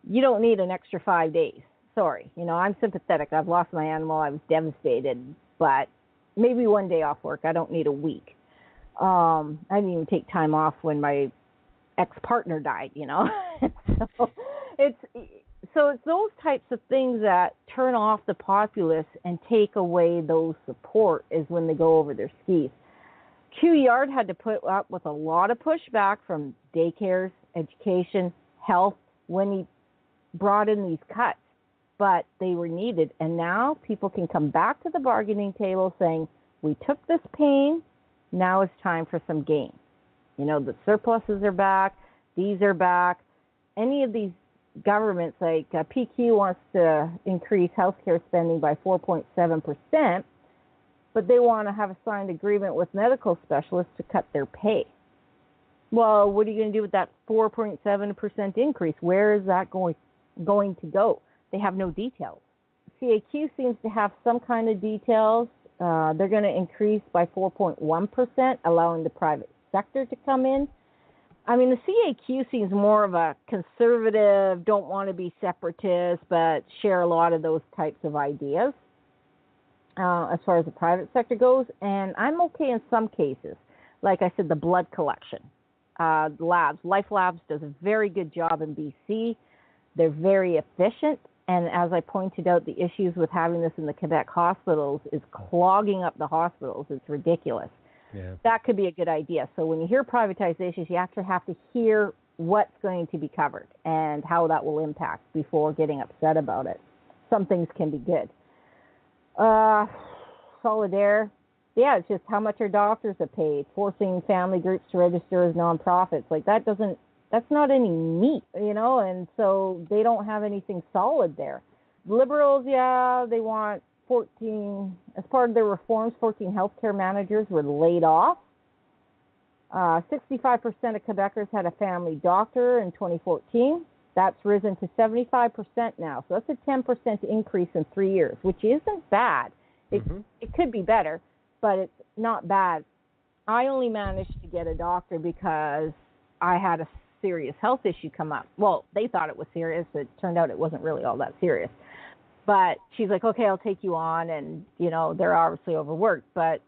You don't need an extra 5 days. Sorry. I'm sympathetic. I've lost my animal. I was devastated. But maybe 1 day off work. I don't need a week. I didn't even take time off when my ex-partner died, So it's those types of things that turn off the populace and take away those support is when they go over their skis. Q-Yard had to put up with a lot of pushback from daycares, education, health, when he brought in these cuts, but they were needed. And now people can come back to the bargaining table saying, we took this pain, now it's time for some gain. The surpluses are back, these are back. Any of these governments, like PQ wants to increase healthcare spending by 4.7%, but they want to have a signed agreement with medical specialists to cut their pay. Well, what are you going to do with that 4.7% increase? Where is that going to go? They have no details. CAQ seems to have some kind of details. They're going to increase by 4.1%, allowing the private sector to come in. I mean, the CAQ seems more of a conservative, don't want to be separatist, but share a lot of those types of ideas as far as the private sector goes. And I'm okay in some cases. Like I said, the blood collection. Labs. Life Labs does a very good job in BC. They're very efficient. And as I pointed out, the issues with having this in the Quebec hospitals is clogging up the hospitals. It's ridiculous. Yeah. That could be a good idea. So when you hear privatizations, you actually have to hear what's going to be covered and how that will impact before getting upset about it. Some things can be good. Solidaire, yeah, it's just how much our doctors are paid, forcing family groups to register as nonprofits. Like that's not any meat, and so they don't have anything solid there. Liberals, yeah, they want 14, as part of their reforms, 14 healthcare managers were laid off. 65% of Quebecers had a family doctor in 2014. That's risen to 75% now. So that's a 10% increase in 3 years, which isn't bad. It could be better, but it's not bad. I only managed to get a doctor because I had a serious health issue come up. Well, they thought it was serious. It turned out it wasn't really all that serious. But she's like, okay, I'll take you on. And, they're obviously overworked. But,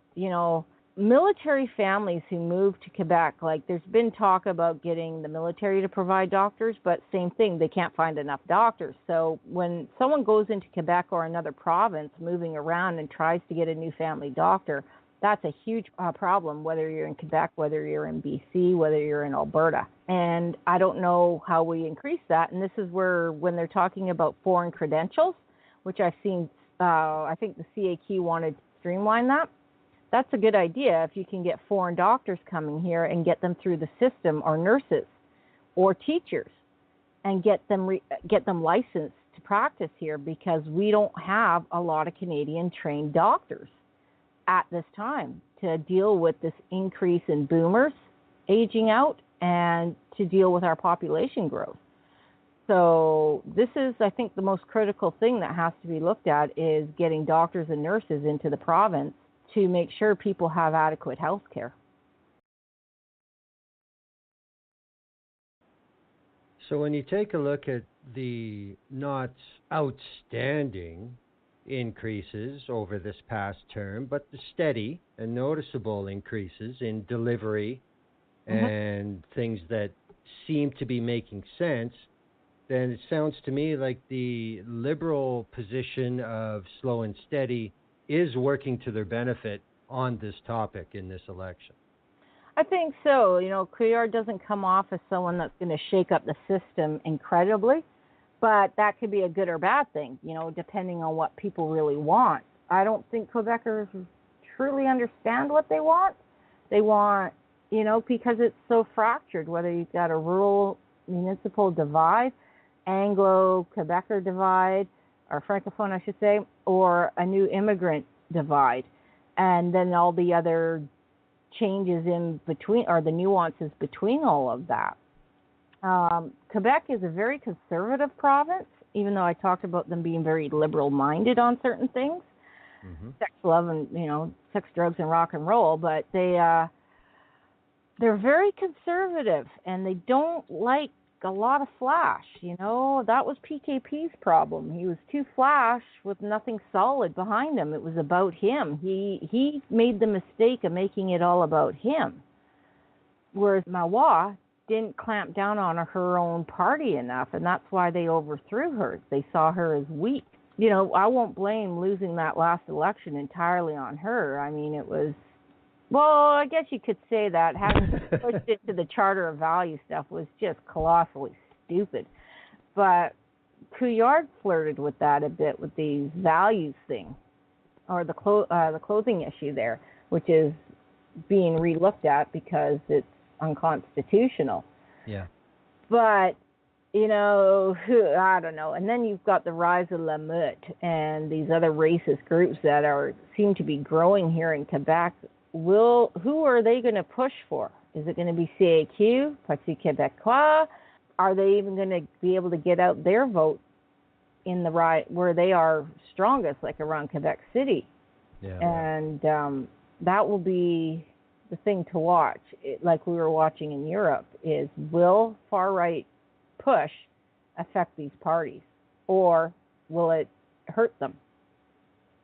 military families who move to Quebec, like there's been talk about getting the military to provide doctors, but same thing, they can't find enough doctors. So when someone goes into Quebec or another province moving around and tries to get a new family doctor, that's a huge problem, whether you're in Quebec, whether you're in BC, whether you're in Alberta. And I don't know how we increase that. And this is where, when they're talking about foreign credentials, which I've seen, I think the CAQ wanted to streamline that. That's a good idea if you can get foreign doctors coming here and get them through the system, or nurses or teachers, and get them licensed to practice here, because we don't have a lot of Canadian trained doctors at this time to deal with this increase in boomers aging out and to deal with our population growth. So this is, I think, the most critical thing that has to be looked at is getting doctors and nurses into the province to make sure people have adequate health care. So when you take a look at the not outstanding increases over this past term, but the steady and noticeable increases in delivery and things that seem to be making sense, then it sounds to me like the Liberal position of slow and steady is working to their benefit on this topic in this election. I think so. Couillard doesn't come off as someone that's going to shake up the system incredibly, but that could be a good or bad thing, depending on what people really want. I don't think Quebecers truly understand what they want. They want, because it's so fractured, whether you've got a rural municipal divide. Anglo-Quebecer divide, or Francophone, I should say, or a new immigrant divide. And then all the other changes in between, or the nuances between all of that. Quebec is a very conservative province, even though I talked about them being very liberal-minded on certain things, sex, love, and sex, drugs, and rock and roll. But they're very conservative, and they don't like a lot of flash. That was PKP's problem. He was too flash with nothing solid behind him. It was about him. He made the mistake of making it all about him, whereas Mawa didn't clamp down on her own party enough, and that's why they overthrew her. They saw her as weak. I won't blame losing that last election entirely on her. I mean, it was, well, I guess you could say that. Having pushed it to the Charter of Value stuff was just colossally stupid. But Couillard flirted with that a bit with the values thing, or the clothing issue there, which is being re-looked at because it's unconstitutional. Yeah. But, I don't know. And then you've got the rise of La Meute and these other racist groups that seem to be growing here in Quebec. Who are they going to push for? Is it going to be CAQ, Parti Quebecois? Are they even going to be able to get out their vote in the where they are strongest, like around Quebec City? Yeah. And that will be the thing to watch, like we were watching in Europe, is will far-right push affect these parties, or will it hurt them?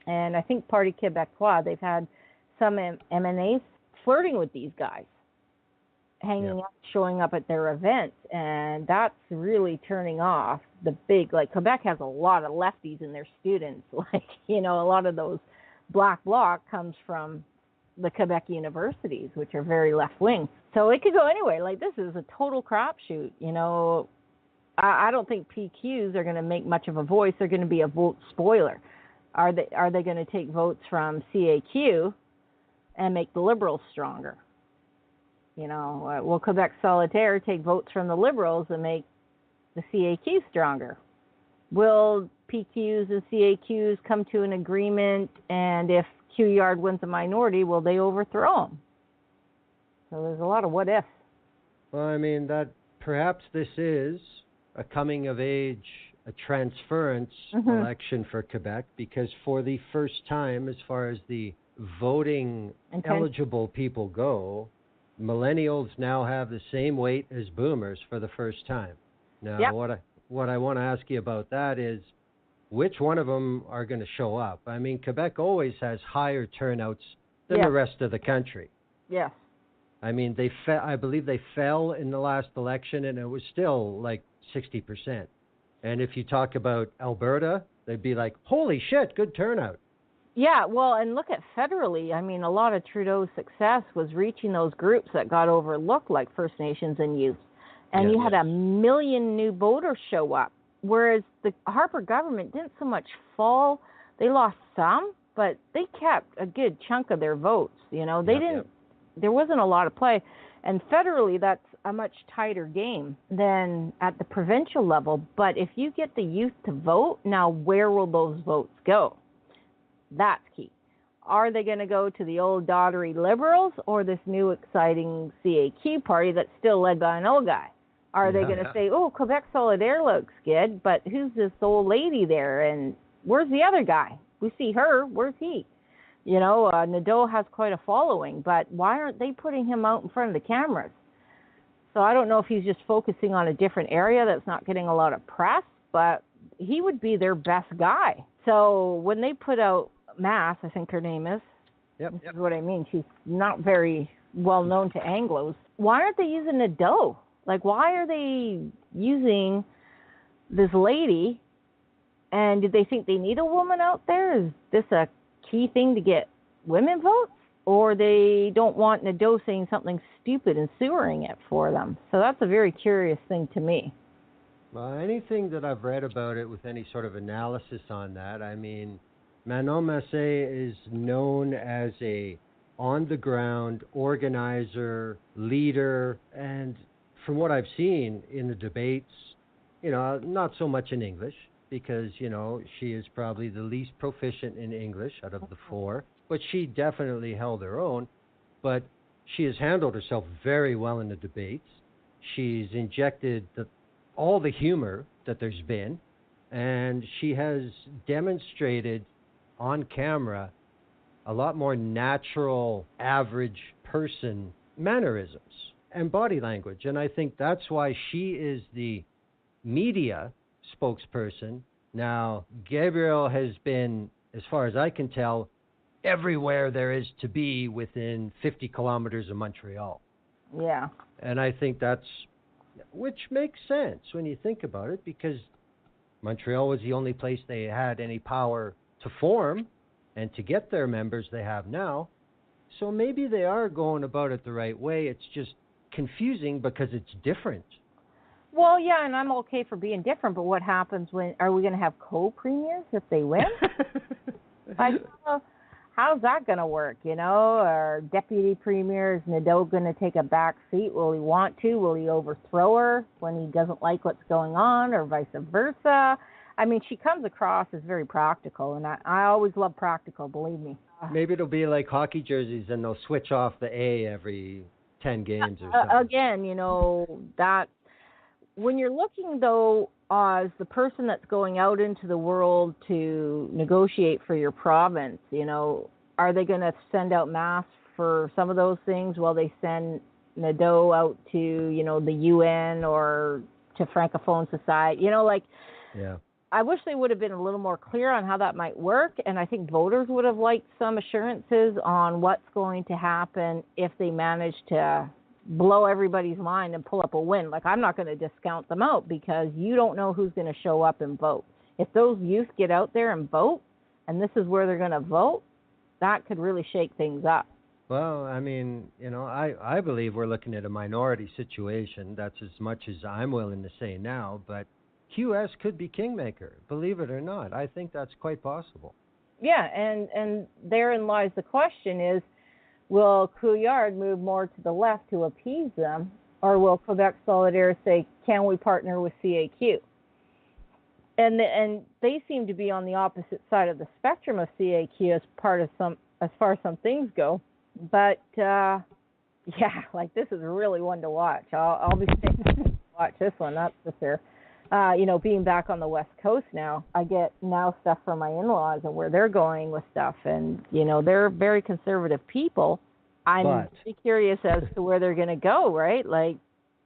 And I think Parti Quebecois, they've had some MNAs flirting with these guys, hanging out, showing up at their events, and that's really turning off the big, like Quebec has a lot of lefties in their students, like, a lot of those black bloc comes from the Quebec universities, which are very left-wing. So it could go anywhere. Like, this is a total crapshoot. I don't think PQs are going to make much of a voice. They're going to be a vote spoiler. Are they going to take votes from CAQ and make the Liberals stronger? Will Quebec Solidaire take votes from the Liberals and make the CAQ stronger? Will PQs and CAQs come to an agreement, and if Couillard wins a minority, will they overthrow him? So there's a lot of what ifs. Well, I mean, that perhaps this is a coming of age, a transference election for Quebec, because for the first time, as far as the voting eligible people go, millennials now have the same weight as boomers for the first time. Now, what I want to ask you about that is, which one of them are going to show up? I mean, Quebec always has higher turnouts than the rest of the country. Yes. I mean, I believe they fell in the last election, and it was still like 60%. And if you talk about Alberta, they'd be like, holy shit, good turnout. Yeah, well, and look at federally. I mean, a lot of Trudeau's success was reaching those groups that got overlooked, like First Nations and youth. And you had 1 million new voters show up. Whereas the Harper government didn't so much fall. They lost some, but they kept a good chunk of their votes. There wasn't a lot of play. And federally, that's a much tighter game than at the provincial level. But if you get the youth to vote, now where will those votes go? That's key. Are they going to go to the old doddery Liberals or this new exciting CAQ party that's still led by an old guy? Are they going to say, oh, Quebec Solidaire looks good, but who's this old lady there? And where's the other guy? We see her. Where's he? Nadeau has quite a following, but why aren't they putting him out in front of the cameras? So I don't know if he's just focusing on a different area that's not getting a lot of press, but he would be their best guy. So when they put out Mass, I think her name is, this is what I mean, she's not very well known to Anglos. Why aren't they using Nadeau? Like, why are they using this lady? And did they think they need a woman out there? Is this a key thing to get women votes? Or they don't want Nadeau saying something stupid and sewering it for them? So that's a very curious thing to me. Well, anything that I've read about it with any sort of analysis on that, I mean, Manon Massé is known as a on-the-ground organizer, leader, and from what I've seen in the debates, not so much in English because, she is probably the least proficient in English out of the four, but she definitely held her own. But she has handled herself very well in the debates. She's injected all the humor that there's been, and she has demonstrated on camera a lot more natural, average person mannerisms and body language. And I think that's why she is the media spokesperson. Now, Gabriel has been, as far as I can tell, everywhere there is to be within 50 kilometers of Montreal. Yeah. And I think which makes sense when you think about it, because Montreal was the only place they had any power to form and to get their members they have now. So maybe they are going about it the right way. It's just confusing because it's different. Well, yeah, and I'm okay for being different, but what happens are we going to have co-premiers if they win? How's that going to work, Are deputy premiers, Nadeau going to take a back seat? Will he want to? Will he overthrow her when he doesn't like what's going on, or vice versa? I mean, she comes across as very practical, and I always love practical, believe me. Maybe it'll be like hockey jerseys, and they'll switch off the A every 10 games or something. Again, that when you're looking, though, as the person that's going out into the world to negotiate for your province, are they going to send out masks for some of those things while they send Nadeau out to, the UN or to Francophone Society? Yeah. I wish they would have been a little more clear on how that might work, and I think voters would have liked some assurances on what's going to happen if they manage to blow everybody's mind and pull up a win. I'm not going to discount them out because you don't know who's going to show up and vote. If those youth get out there and vote, and this is where they're going to vote, that could really shake things up. Well, I mean, I believe we're looking at a minority situation. That's as much as I'm willing to say now, but QS could be kingmaker, believe it or not. I think that's quite possible. Yeah, and therein lies the question is, will Couillard move more to the left to appease them, or will Quebec Solidaire say, can we partner with CAQ? And they seem to be on the opposite side of the spectrum of CAQ as far as some things go. But, this is really one to watch. I'll be staying to watch this one, that's for sure. Being back on the West Coast now, I get now stuff from my in-laws and where they're going with stuff. And, they're very conservative people. I'm pretty curious as to where they're going to go, right?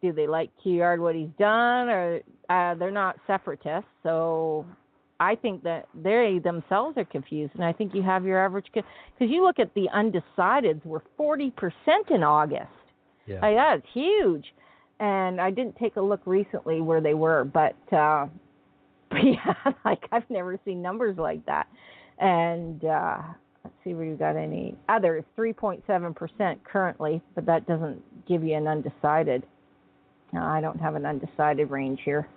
Do they like Couillard, what he's done, or they're not separatists? So I think that they themselves are confused. And I think you have your average, because you look at the undecideds were 40% in August. Yeah. That's huge. And I didn't take a look recently where they were, but yeah, I've never seen numbers like that. And let's see if we've got any others. 3.7% currently, but that doesn't give you an undecided. No, I don't have an undecided range here.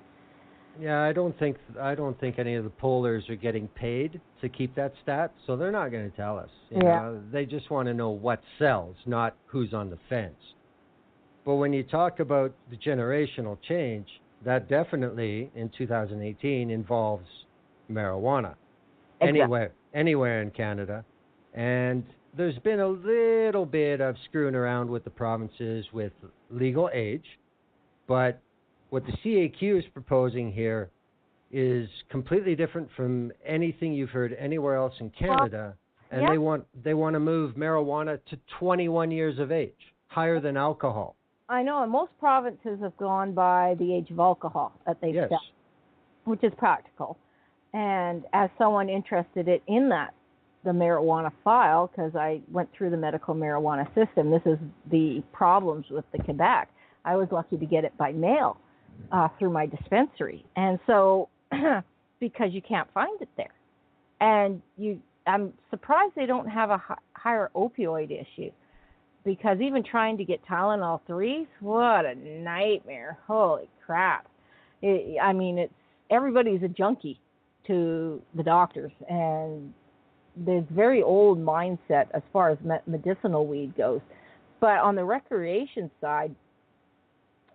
Yeah, I don't think any of the pollers are getting paid to keep that stat, so they're not going to tell us. You know, they just want to know what sells, not who's on the fence. But when you talk about the generational change, that definitely in 2018 involves marijuana. Exactly. Anywhere in Canada. And there's been a little bit of screwing around with the provinces with legal age, but what the CAQ is proposing here is completely different from anything you've heard anywhere else in Canada. And they want to move marijuana to 21 years of age, higher than alcohol. I know, and most provinces have gone by the age of alcohol that they've set, which is practical. And as someone interested in that, the marijuana file, because I went through the medical marijuana system, this is the problems with the Quebec. I was lucky to get it by mail through my dispensary. And so, because you can't find it there. And I'm surprised they don't have a higher opioid issue. Because even trying to get Tylenol 3s, what a nightmare. Holy crap. Everybody's a junkie to the doctors. And there's very old mindset as far as medicinal weed goes. But on the recreation side,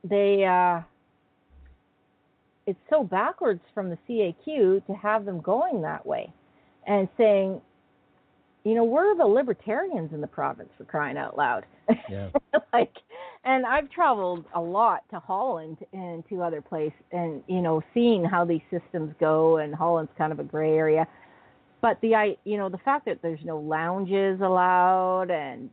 they it's so backwards from the CAQ to have them going that way and saying, we're the libertarians in the province, for crying out loud. Yeah. And I've traveled a lot to Holland and to other places, and seeing how these systems go. And Holland's kind of a gray area, but the fact that there's no lounges allowed, and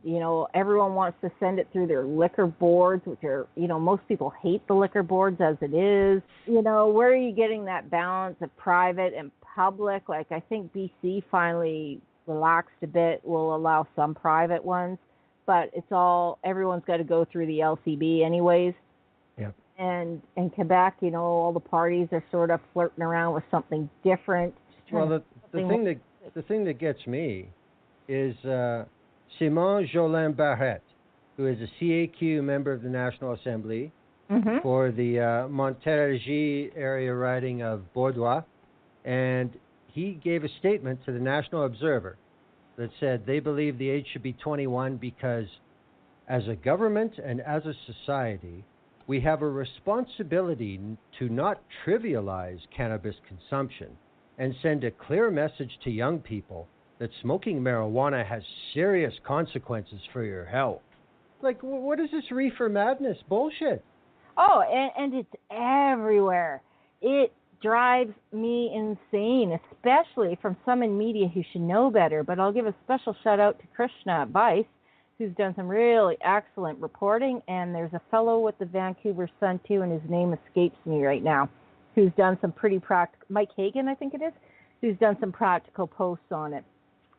everyone wants to send it through their liquor boards, which are most people hate the liquor boards as it is. Where are you getting that balance of private and public? Like, I think BC finally relaxed a bit, will allow some private ones, but everyone's got to go through the LCB anyways. Yep. And in Quebec, all the parties are sort of flirting around with something different. Well, the thing that gets me is Simon Jolin Barrette, who is a CAQ member of the National Assembly for the Montérégie area riding of Bordeaux, and he gave a statement to the National Observer that said they believe the age should be 21 because as a government and as a society, we have a responsibility to not trivialize cannabis consumption and send a clear message to young people that smoking marijuana has serious consequences for your health. Like, what is this reefer madness bullshit? Oh, and it's everywhere. It drives me insane, especially from some in media who should know better. But I'll give a special shout out to Krishna at Vice, who's done some really excellent reporting. And there's a fellow with the Vancouver Sun too, and his name escapes me right now, who's done some pretty practical, Mike Hagan, I think it is, who's done some practical posts on it.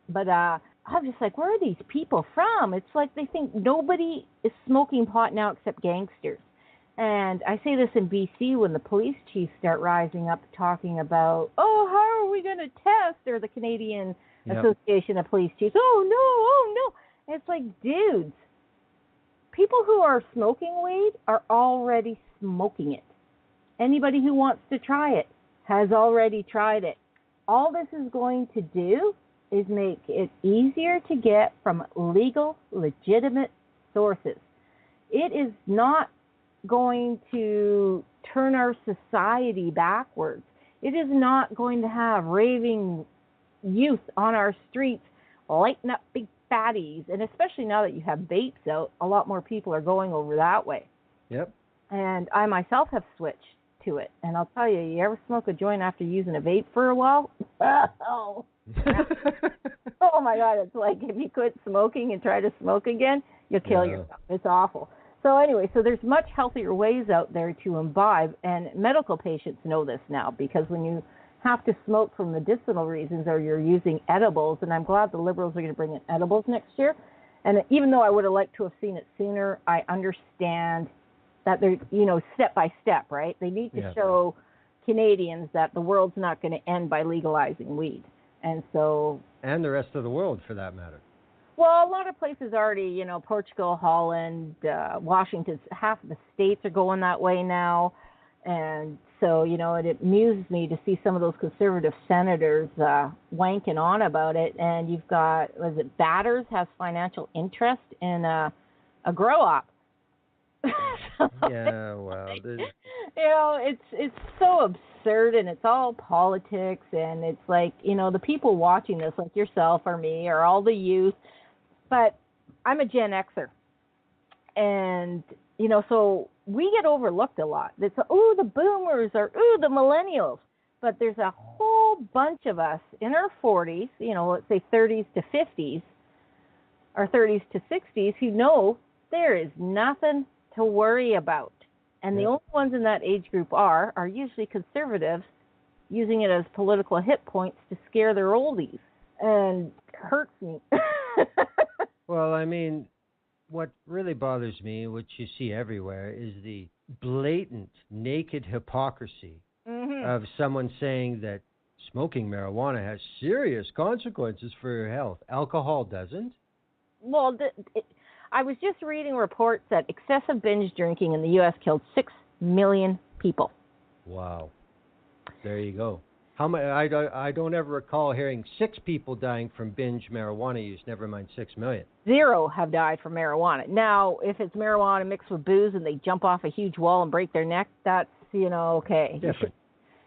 But I'm just like, where are these people from? It's like they think nobody is smoking pot now except gangsters. And I say this in BC when the police chiefs start rising up talking about, how are we going to test? Or the Canadian Association of Police Chiefs, oh no. It's like, dudes, people who are smoking weed are already smoking it. Anybody who wants to try it has already tried it. All this is going to do is make it easier to get from legal, legitimate sources. It is not going to turn our society backwards. It is not going to have raving youth on our streets lighting up big fatties. And especially now that you have vapes out, a lot more people are going over that way. Yep. And I myself have switched to it. And I'll tell you, you ever smoke a joint after using a vape for a while? Oh my God, it's like if you quit smoking and try to smoke again, you'll kill yourself. It's awful. So anyway, there's much healthier ways out there to imbibe, and medical patients know this now, because when you have to smoke for medicinal reasons or you're using edibles, and I'm glad the Liberals are going to bring in edibles next year, and even though I would have liked to have seen it sooner, I understand that they're, step by step, right? They need to show Canadians that the world's not going to end by legalizing weed. And the rest of the world, for that matter. Well, a lot of places already, Portugal, Holland, Washington, half of the states are going that way now. And so, it amuses me to see some of those conservative senators wanking on about it. And you've got, Batters has financial interest in a grow-op. Yeah, well, it's so absurd, and it's all politics, and it's like, the people watching this, like yourself or me or all the youth, but I'm a Gen Xer, and so we get overlooked a lot. It's the boomers or the millennials, but there's a whole bunch of us in our 40s, let's say 30s to 50s or 30s to 60s, who know there is nothing to worry about. And the only ones in that age group are usually conservatives using it as political hit points to scare their oldies. And it hurts me. Well, I mean, what really bothers me, which you see everywhere, is the blatant, naked hypocrisy of someone saying that smoking marijuana has serious consequences for your health. Alcohol doesn't. Well, I was just reading reports that excessive binge drinking in the U.S. killed 6 million people. Wow. There you go. I don't ever recall hearing 6 people dying from binge marijuana use, never mind 6 million. 0 have died from marijuana. Now, if it's marijuana mixed with booze and they jump off a huge wall and break their neck, that's, okay. Different.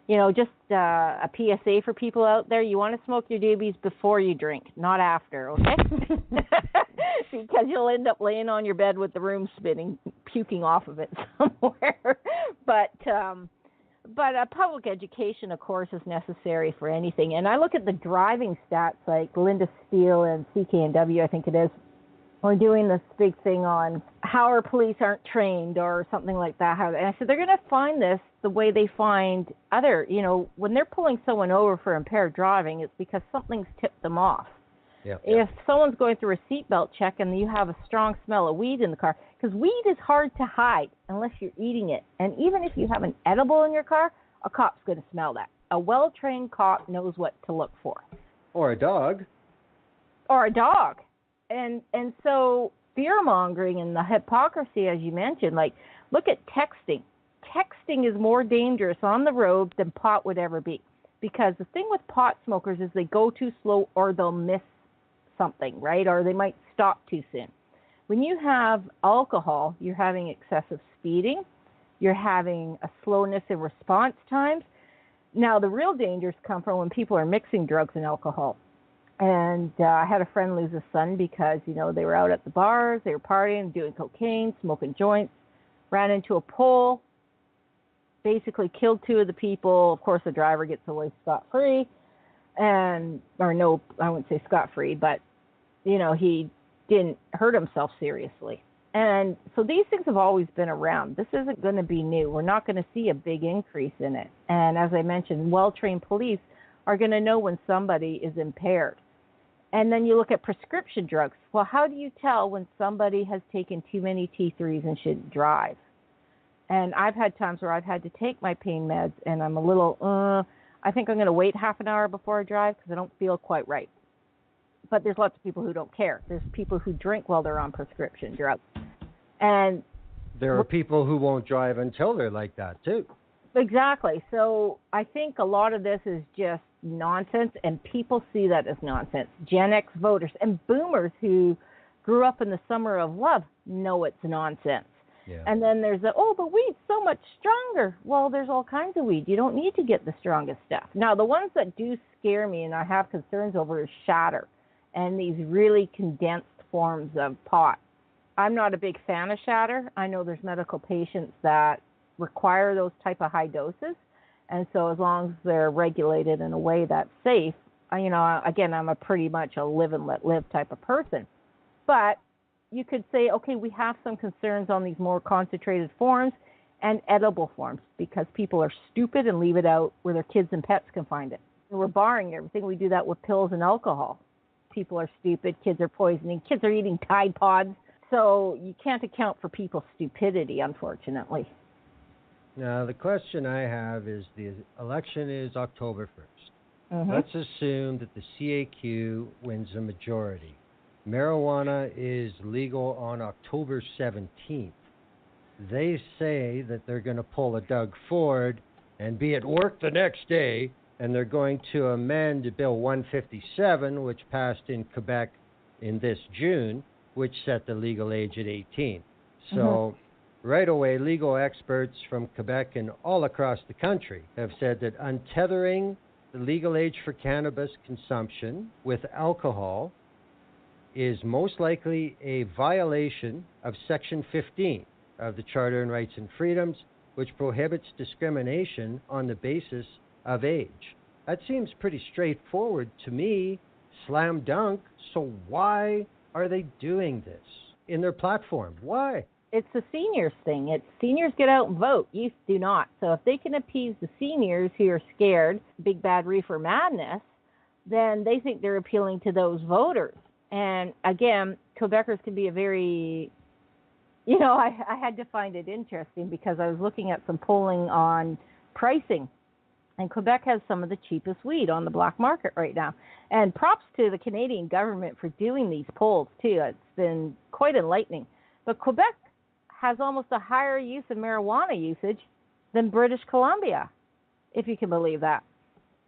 just a PSA for people out there. You want to smoke your doobies before you drink, not after, okay? Because you'll end up laying on your bed with the room spinning, puking off of it somewhere. But public education, of course, is necessary for anything. And I look at the driving stats, like Linda Steele and CKNW, I think it is, are doing this big thing on how our police aren't trained or something like that. And I said, they're going to find this the way they find other, when they're pulling someone over for impaired driving, it's because something's tipped them off. Yeah. If someone's going through a seatbelt check and you have a strong smell of weed in the car, because weed is hard to hide unless you're eating it. And even if you have an edible in your car, a cop's going to smell that. A well-trained cop knows what to look for. Or a dog. Or a dog. And so fear-mongering and the hypocrisy, as you mentioned, like, look at texting. Texting is more dangerous on the road than pot would ever be. Because the thing with pot smokers is they go too slow or they'll miss something, right? Or they might stop too soon. When you have alcohol, you're having excessive speeding. You're having a slowness in response times. Now, the real dangers come from when people are mixing drugs and alcohol. And I had a friend lose a son because, they were out at the bars, they were partying, doing cocaine, smoking joints, ran into a pole, basically killed 2 of the people. Of course, the driver gets away scot-free. No, I wouldn't say scot-free, but, he didn't hurt himself seriously. And so these things have always been around. This isn't going to be new. We're not going to see a big increase in it. And as I mentioned, well-trained police are going to know when somebody is impaired. And then you look at prescription drugs. Well, how do you tell when somebody has taken too many T3s and shouldn't drive? And I've had times where I've had to take my pain meds, and I'm a little, I think I'm going to wait half an hour before I drive because I don't feel quite right. But there's lots of people who don't care. There's people who drink while they're on prescription drugs. And there are people who won't drive until they're like that, too. Exactly. So I think a lot of this is just nonsense, and people see that as nonsense. Gen X voters and boomers who grew up in the summer of love know it's nonsense. Yeah. And then there's but weed's so much stronger. Well, there's all kinds of weed. You don't need to get the strongest stuff. Now, the ones that do scare me and I have concerns over is shatter and these really condensed forms of pot. I'm not a big fan of shatter. I know there's medical patients that require those type of high doses. And so as long as they're regulated in a way that's safe, again, I'm a pretty much a live and let live type of person. But you could say, okay, we have some concerns on these more concentrated forms and edible forms because people are stupid and leave it out where their kids and pets can find it. We're barring everything. We do that with pills and alcohol. People are stupid. Kids are poisoning. Kids are eating Tide Pods. So you can't account for people's stupidity, unfortunately. Now, the question I have is the election is October 1st. Mm-hmm. Let's assume that the CAQ wins a majority. Marijuana is legal on October 17th. They say that they're going to pull a Doug Ford and be at work the next day, and they're going to amend Bill 157, which passed in Quebec in this June, which set the legal age at 18. So right away, legal experts from Quebec and all across the country have said that untethering the legal age for cannabis consumption with alcohol is most likely a violation of Section 15 of the Charter on Rights and Freedoms, which prohibits discrimination on the basis of age. That seems pretty straightforward to me, slam dunk. So why are they doing this in their platform? Why? It's the seniors thing. It's seniors get out and vote. Youth do not. So if they can appease the seniors who are scared, big bad reefer madness, then they think they're appealing to those voters. And again, Quebecers can be a very, I had to find it interesting because I was looking at some polling on pricing. And Quebec has some of the cheapest weed on the black market right now. And props to the Canadian government for doing these polls, too. It's been quite enlightening. But Quebec has almost a higher use of marijuana usage than British Columbia, if you can believe that.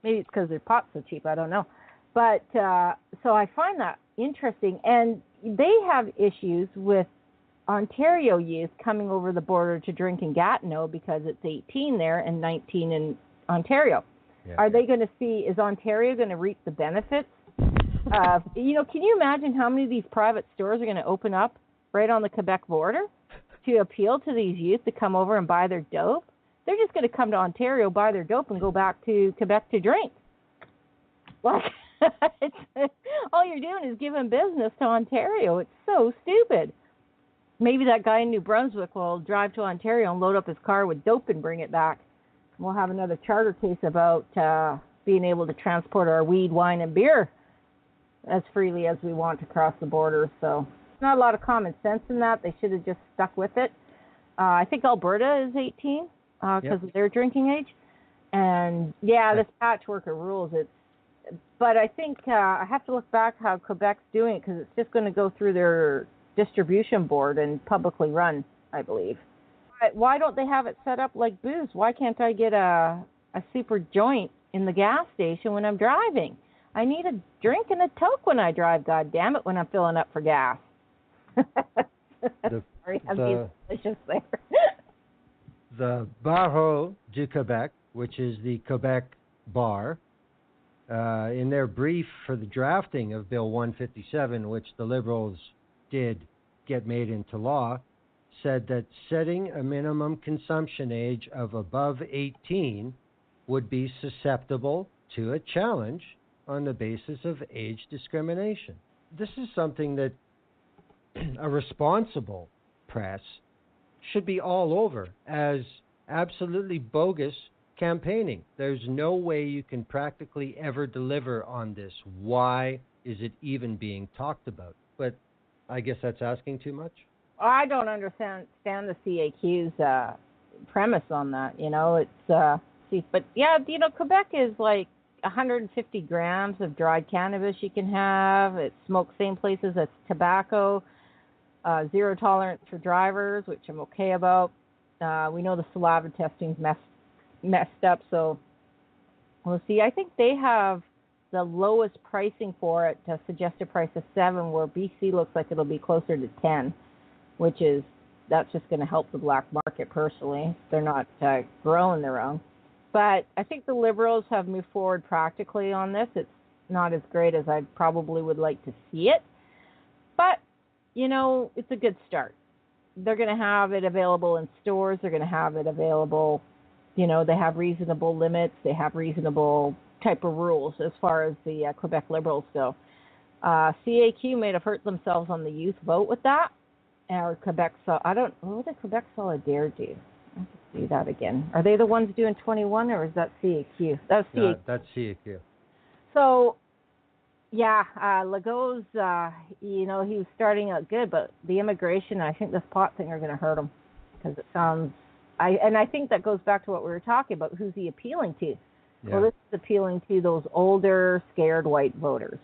Maybe it's because their pot's so cheap, I don't know. But so I find that interesting. And they have issues with Ontario youth coming over the border to drink in Gatineau because it's 18 there and 19 in Ontario. Yeah. Are they going to see, is Ontario going to reap the benefits? Can you imagine how many of these private stores are going to open up right on the Quebec border to appeal to these youth to come over and buy their dope? They're just going to come to Ontario, buy their dope, and go back to Quebec to drink. Like, all you're doing is giving business to Ontario. It's so stupid. Maybe that guy in New Brunswick will drive to Ontario and load up his car with dope and bring it back. We'll have another charter case about being able to transport our weed, wine, and beer as freely as we want across the border. So not a lot of common sense in that. They should have just stuck with it. I think Alberta is 18 because of their drinking age. And, this patchwork of rules, but I think I have to look back how Quebec's doing it because it's just going to go through their distribution board and publicly run, I believe. But why don't they have it set up like booze? Why can't I get a super joint in the gas station when I'm driving? I need a drink and a Coke when I drive, God damn it, when I'm filling up for gas. Sorry, I'm being delicious there. The Barreau du Québec, which is the Quebec Bar, in their brief for the drafting of Bill 157, which the Liberals did get made into law, said that setting a minimum consumption age of above 18 would be susceptible to a challenge on the basis of age discrimination. This is something that a responsible press should be all over as absolutely bogus campaigning. There's no way you can practically ever deliver on this. Why is it even being talked about? But I guess that's asking too much. I don't understand the CAQ's premise on that. Quebec is like 150 grams of dried cannabis you can have. It's smoked same places as tobacco. Zero tolerance for drivers, which I'm okay about. We know the saliva testing's messed up, so we'll see. I think they have the lowest pricing for it, a suggested price of 7, where BC looks like it'll be closer to 10, that's just going to help the black market personally. They're not growing their own. But I think the Liberals have moved forward practically on this. It's not as great as I probably would like to see it, but it's a good start. They're going to have it available in stores. They're going to have it available. They have reasonable limits. They have reasonable type of rules as far as the Quebec Liberals go. CAQ may have hurt themselves on the youth vote with that. Or Quebec, what did Quebec Solidaire do? I have to see that again. Are they the ones doing 21 or is that CAQ? That's CAQ. No, that's CAQ. So, Legault's, he was starting out good, but the immigration, I think this pot thing are going to hurt him because it sounds, I think that goes back to what we were talking about. Who's he appealing to? Yeah. Well, this is appealing to those older, scared white voters.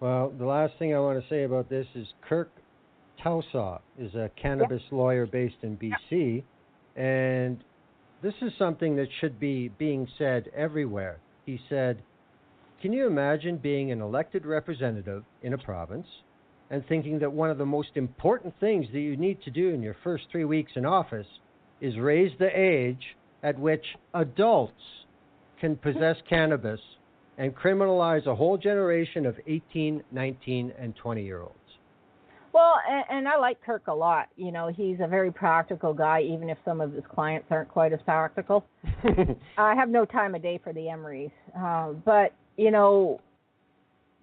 Well, the last thing I want to say about this is Kirk Tausaw is a cannabis lawyer based in BC, and this is something that should be being said everywhere. He said, can you imagine being an elected representative in a province and thinking that one of the most important things that you need to do in your first 3 weeks in office is raise the age at which adults can possess cannabis and criminalize a whole generation of 18, 19, and 20-year-olds? Well, and I like Kirk a lot. He's a very practical guy, even if some of his clients aren't quite as practical. I have no time of day for the Emerys. But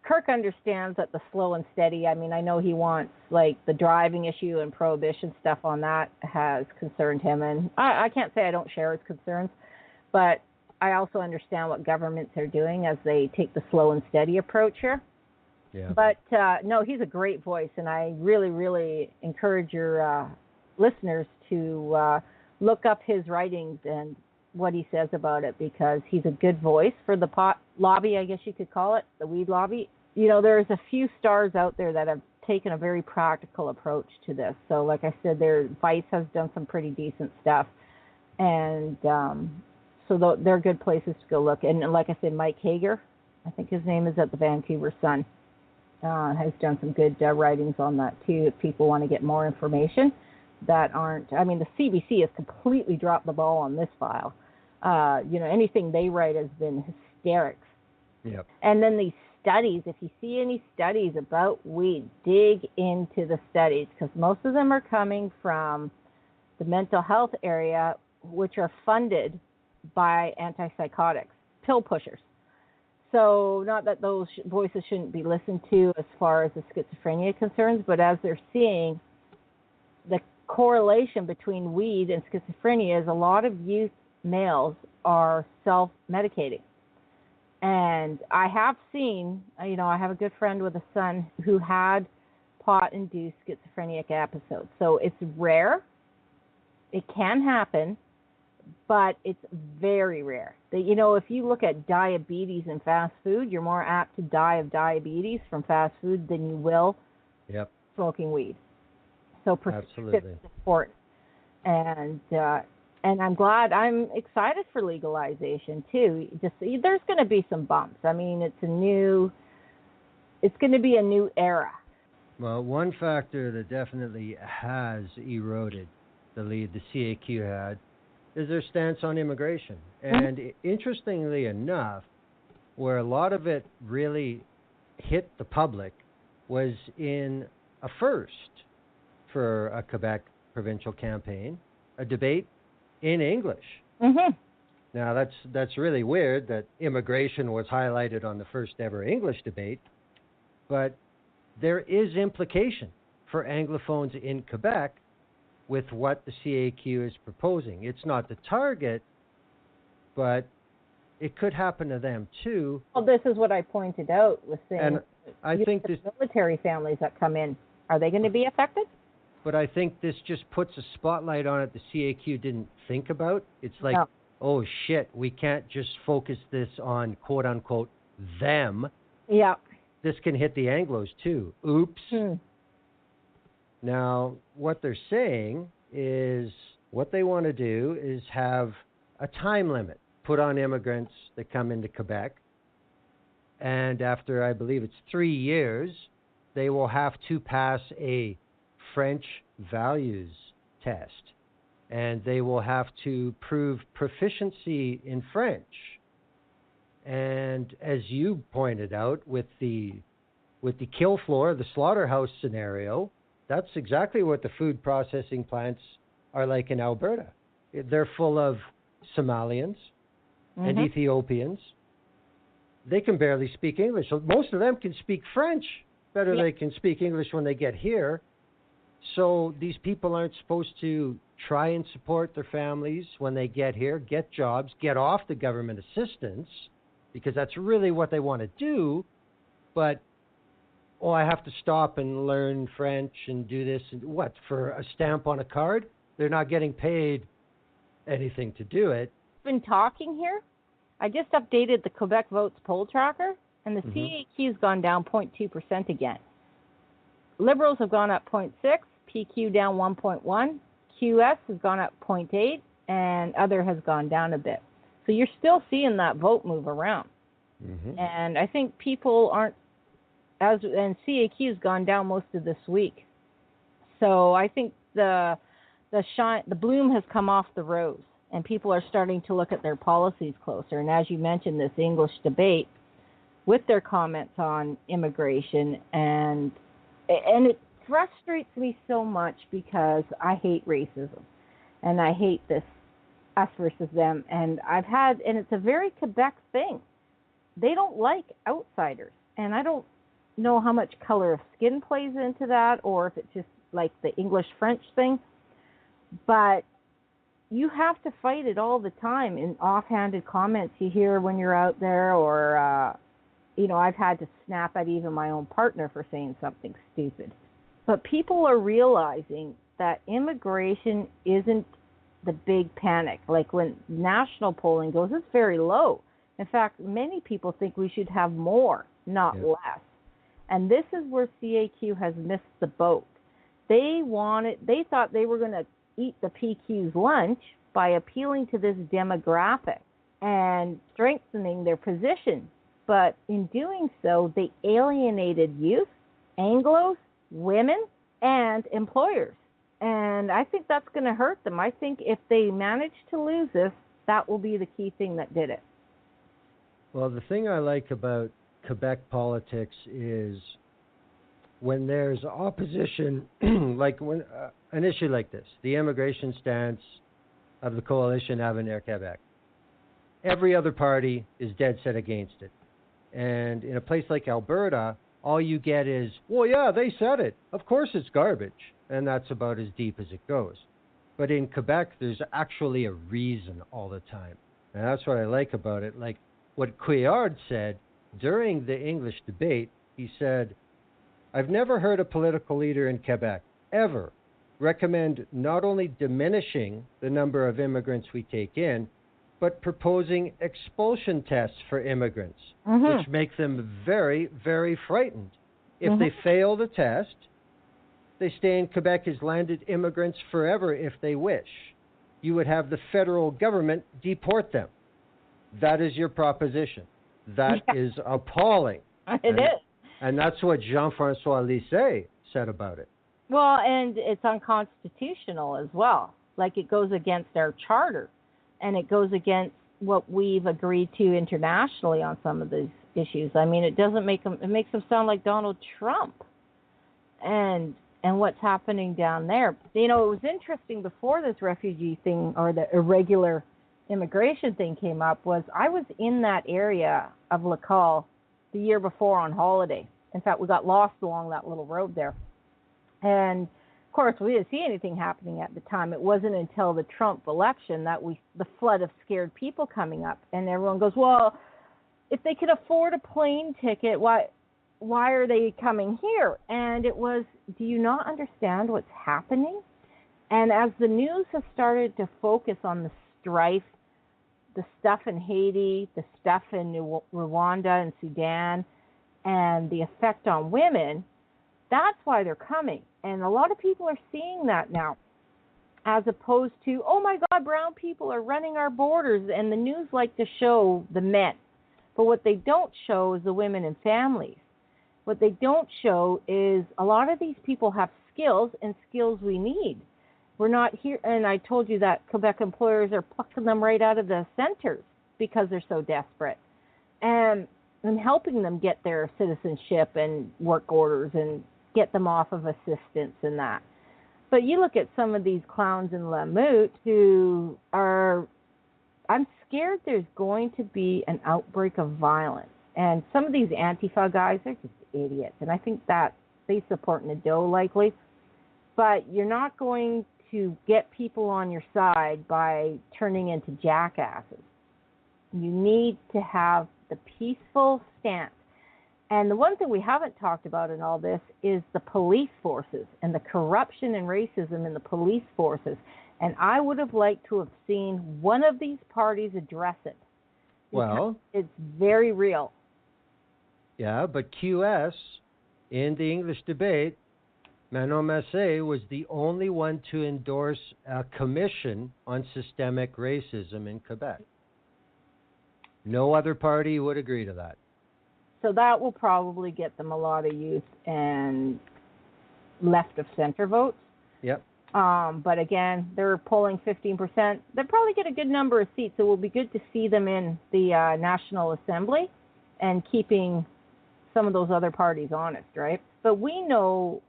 Kirk understands that the slow and steady, I know he wants, the driving issue and prohibition stuff on that has concerned him. And I can't say I don't share his concerns, but I also understand what governments are doing as they take the slow and steady approach here. Yeah. But, no, he's a great voice, and I really, really encourage your listeners to look up his writings and what he says about it, because he's a good voice for the pot lobby, I guess you could call it, the weed lobby. There's a few stars out there that have taken a very practical approach to this. So, like I said, Vice has done some pretty decent stuff, and so they're good places to go look. And like I said, Mike Hager, I think his name is at the Vancouver Sun, has done some good writings on that too, if people want to get more information that aren't, the CBC has completely dropped the ball on this file. Anything they write has been hysterics. Yep. And then these studies, if you see any studies about weed, dig into the studies, because most of them are coming from the mental health area, which are funded by antipsychotics, pill pushers. So not that those voices shouldn't be listened to as far as the schizophrenia concerns, but as they're seeing the correlation between weed and schizophrenia is a lot of youth males are self-medicating. And I have seen, I have a good friend with a son who had pot-induced schizophrenic episodes. So it's rare. It can happen, but it's very rare. If you look at diabetes and fast food, you're more apt to die of diabetes from fast food than you will smoking weed. So persistence is important. And I'm glad, I'm excited for legalization too. There's going to be some bumps. I mean, it's going to be a new era. Well, one factor that definitely has eroded the lead the CAQ had is their stance on immigration. And interestingly enough, where a lot of it really hit the public was in a first for a Quebec provincial campaign, a debate in English. Now, that's really weird that immigration was highlighted on the first ever English debate, but there is implication for Anglophones in Quebec with what the CAQ is proposing. It's not the target, but it could happen to them too. Well, this is what I pointed out with saying, and I think the military families that come in, are they going to be affected? But I think this just puts a spotlight on it the CAQ didn't think about. It's like, oh shit, we can't just focus this on quote unquote them. Yeah. This can hit the Anglos too. Oops. Now, what they're saying is what they want to do is have a time limit put on immigrants that come into Quebec. And after, I believe it's 3 years, they will have to pass a French values test. And they will have to prove proficiency in French. And as you pointed out, with the kill floor, the slaughterhouse scenario, that's exactly what the food processing plants are like in Alberta. They're full of Somalians and Ethiopians. They can barely speak English. So most of them can speak French better than they can speak English when they get here. So these people aren't supposed to try and support their families when they get here, get jobs, get off the government assistance, because that's really what they want to do. But, I have to stop and learn French and do this. And what, for a stamp on a card? They're not getting paid anything to do it. Been talking here. I just updated the Quebec Votes poll tracker, and the CAQ's gone down 0.2% again. Liberals have gone up 0.6%, PQ down 1.1%, QS has gone up 0.8%, and other has gone down a bit. So you're still seeing that vote move around. And I think people aren't, and CAQ's gone down most of this week. So I think the bloom has come off the rose, and people are starting to look at their policies closer. And as you mentioned, this English debate with their comments on immigration, and it frustrates me so much because I hate racism, and I hate this us versus them. And it's a very Quebec thing. They don't like outsiders, and I don't know how much color of skin plays into that, or if it's just like the English-French thing. But you have to fight it all the time in offhanded comments you hear when you're out there, or, I've had to snap at even my own partner for saying something stupid. But people are realizing that immigration isn't the big panic. Like when national polling goes, it's very low. In fact, many people think we should have more, not less. And this is where CAQ has missed the boat. They thought they were going to eat the PQ's lunch by appealing to this demographic and strengthening their position. But in doing so, they alienated youth, Anglos, women, and employers. And I think that's going to hurt them. I think if they manage to lose this, that will be the key thing that did it. Well, the thing I like about Quebec politics is when there's opposition, like when an issue like this, the immigration stance of the Coalition Avenir Quebec, every other party is dead set against it. And in a place like Alberta, all you get is, well, yeah, they said it. Of course it's garbage. And that's about as deep as it goes. But in Quebec, there's actually a reason all the time. And that's what I like about it. Like what Couillard said during the English debate, he said, I've never heard a political leader in Quebec ever recommend not only diminishing the number of immigrants we take in, but proposing expulsion tests for immigrants, which make them very, very frightened. If they fail the test, they stay in Quebec as landed immigrants forever if they wish. You would have the federal government deport them. That is your proposition. That is appalling. It is. And that's what Jean-Francois Lisée said about it. Well, and it's unconstitutional as well. Like it goes against our charter, and it goes against what we've agreed to internationally on some of these issues. I mean, it makes them sound like Donald Trump. And what's happening down there. You know, it was interesting before this refugee thing or the irregular immigration thing came up was I was in that area of Lacal the year before on holiday. In fact, we got lost along that little road there. And, of course, we didn't see anything happening at the time. It wasn't until the Trump election that the flood of scared people coming up. And everyone goes, well, if they could afford a plane ticket, why are they coming here? And it was, do you not understand what's happening? And as the news has started to focus on the strife, the stuff in Haiti, the stuff in Rwanda and Sudan, and the effect on women, that's why they're coming. And a lot of people are seeing that now, as opposed to, oh my God, brown people are running our borders. And the news like to show the men. But what they don't show is the women and families. What they don't show is a lot of these people have skills and skills we need. We're not here, and I told you that Quebec employers are plucking them right out of the centers because they're so desperate, and helping them get their citizenship and work orders and get them off of assistance and that. But you look at some of these clowns in Lamoutte who are, I'm scared there's going to be an outbreak of violence. And some of these Antifa guys, they're just idiots. And I think that they support Nadeau likely. But you're not going to get people on your side by turning into jackasses. You need to have the peaceful stance. And the one thing we haven't talked about in all this is the police forces and the corruption and racism in the police forces. And I would have liked to have seen one of these parties address it. Well, it's very real. Yeah, but QS, in the English debate, Manon Massé was the only one to endorse a commission on systemic racism in Quebec. No other party would agree to that. So that will probably get them a lot of youth and left of center votes. Yep. But again, they're polling 15%. They'll probably get a good number of seats. So it will be good to see them in the National Assembly and keeping some of those other parties honest, right? But we know,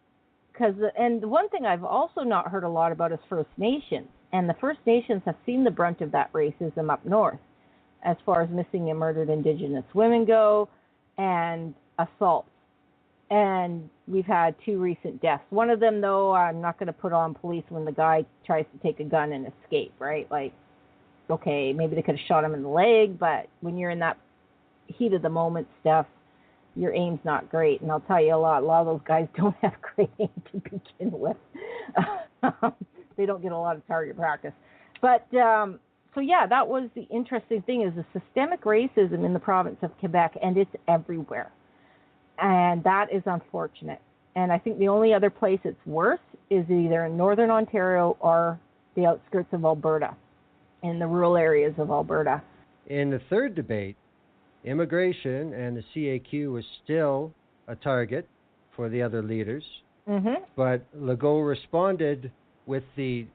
and one thing I've also not heard a lot about is First Nations. And the First Nations have seen the brunt of that racism up north as far as missing and murdered Indigenous women go, and assaults. And we've had 2 recent deaths. One of them, though, I'm not going to put on police when the guy tries to take a gun and escape, right? Like, okay, maybe they could have shot him in the leg, but when you're in that heat of the moment stuff, your aim's not great. And I'll tell you a lot of those guys don't have great aim to begin with. They don't get a lot of target practice. But, so yeah, that was the interesting thing, is the systemic racism in the province of Quebec, and it's everywhere. And that is unfortunate. And I think the only other place it's worse is either in northern Ontario or the outskirts of Alberta, in the rural areas of Alberta. In the third debate, immigration and the CAQ was still a target for the other leaders. Mm-hmm. But Legault responded with the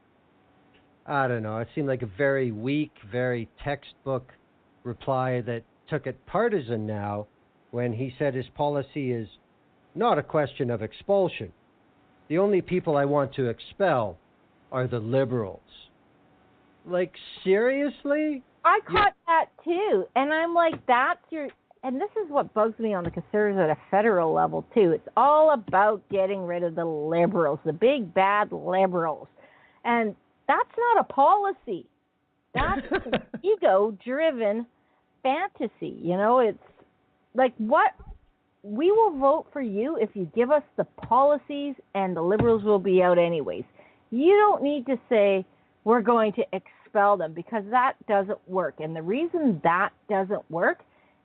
I don't know. It seemed like a very weak, very textbook reply that took it partisan now when he said his policy is not a question of expulsion. The only people I want to expel are the Liberals. Like, seriously? I caught that too. And I'm like, and this is what bugs me on the Conservatives at a federal level too. It's all about getting rid of the Liberals, the big bad Liberals. And that's not a policy. That's an ego-driven fantasy. It's like, what? We will vote for you if you give us the policies, and the Liberals will be out anyways. You don't need to say we're going to expel them, because that doesn't work. And the reason that doesn't work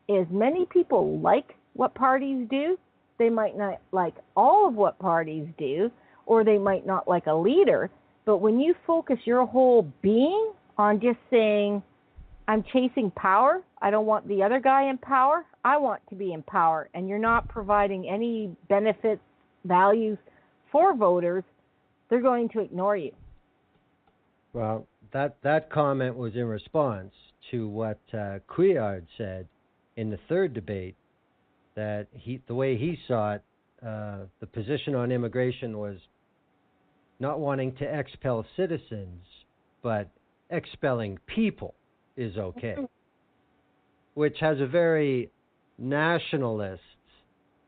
is many people like what parties do. They might not like all of what parties do, or they might not like a leader. But when you focus your whole being on just saying, I'm chasing power, I don't want the other guy in power, I want to be in power, and you're not providing any benefits, values for voters, they're going to ignore you. Well, that comment was in response to what Couillard said in the third debate, that the way he saw it, the position on immigration was not wanting to expel citizens, but expelling people is okay, which has a very nationalist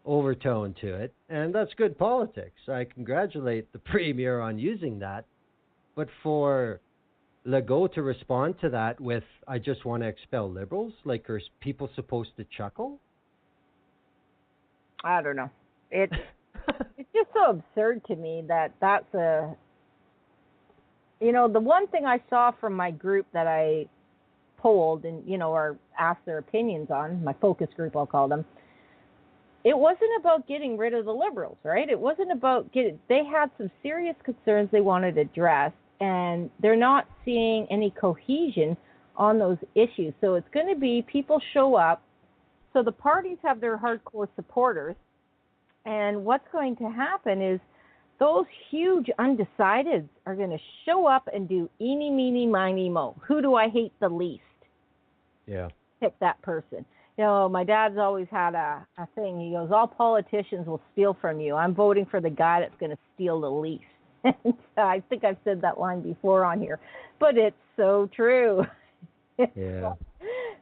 overtone to it, and that's good politics. I congratulate the Premier on using that, but for Legault to respond to that with, I just want to expel Liberals, like, are people supposed to chuckle? I don't know. It's just so absurd to me that's the one thing I saw from my group that I polled and, or asked their opinions on, my focus group, I'll call them, it wasn't about getting rid of the Liberals, right? It wasn't about they had some serious concerns they wanted addressed, and they're not seeing any cohesion on those issues. So it's going to be people show up. So the parties have their hardcore supporters, and what's going to happen is those huge undecideds are going to show up and do eeny, meeny, miny, mo. Who do I hate the least? Yeah. Pick that person. My dad's always had a thing. He goes, all politicians will steal from you. I'm voting for the guy that's going to steal the least. I think I've said that line before on here, but it's so true. Yeah.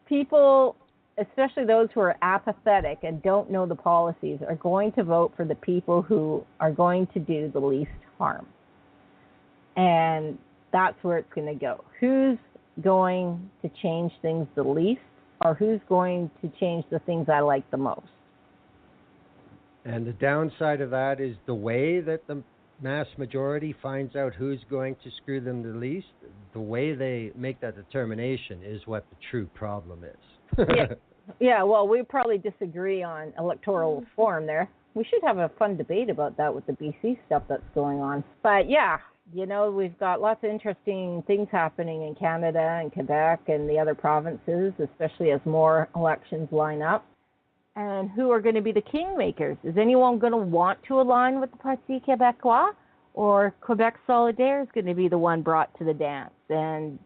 People, especially those who are apathetic and don't know the policies, are going to vote for the people who are going to do the least harm. And that's where it's going to go. Who's going to change things the least, or who's going to change the things I like the most? And the downside of that is the way that the mass majority finds out who's going to screw them the least, the way they make that determination is what the true problem is. Yeah, well, we probably disagree on electoral reform there. We should have a fun debate about that with the BC stuff that's going on. But yeah, we've got lots of interesting things happening in Canada and Quebec and the other provinces, especially as more elections line up. And who are going to be the kingmakers? Is anyone going to want to align with the Parti Québécois? Or Quebec Solidaire is going to be the one brought to the dance? And,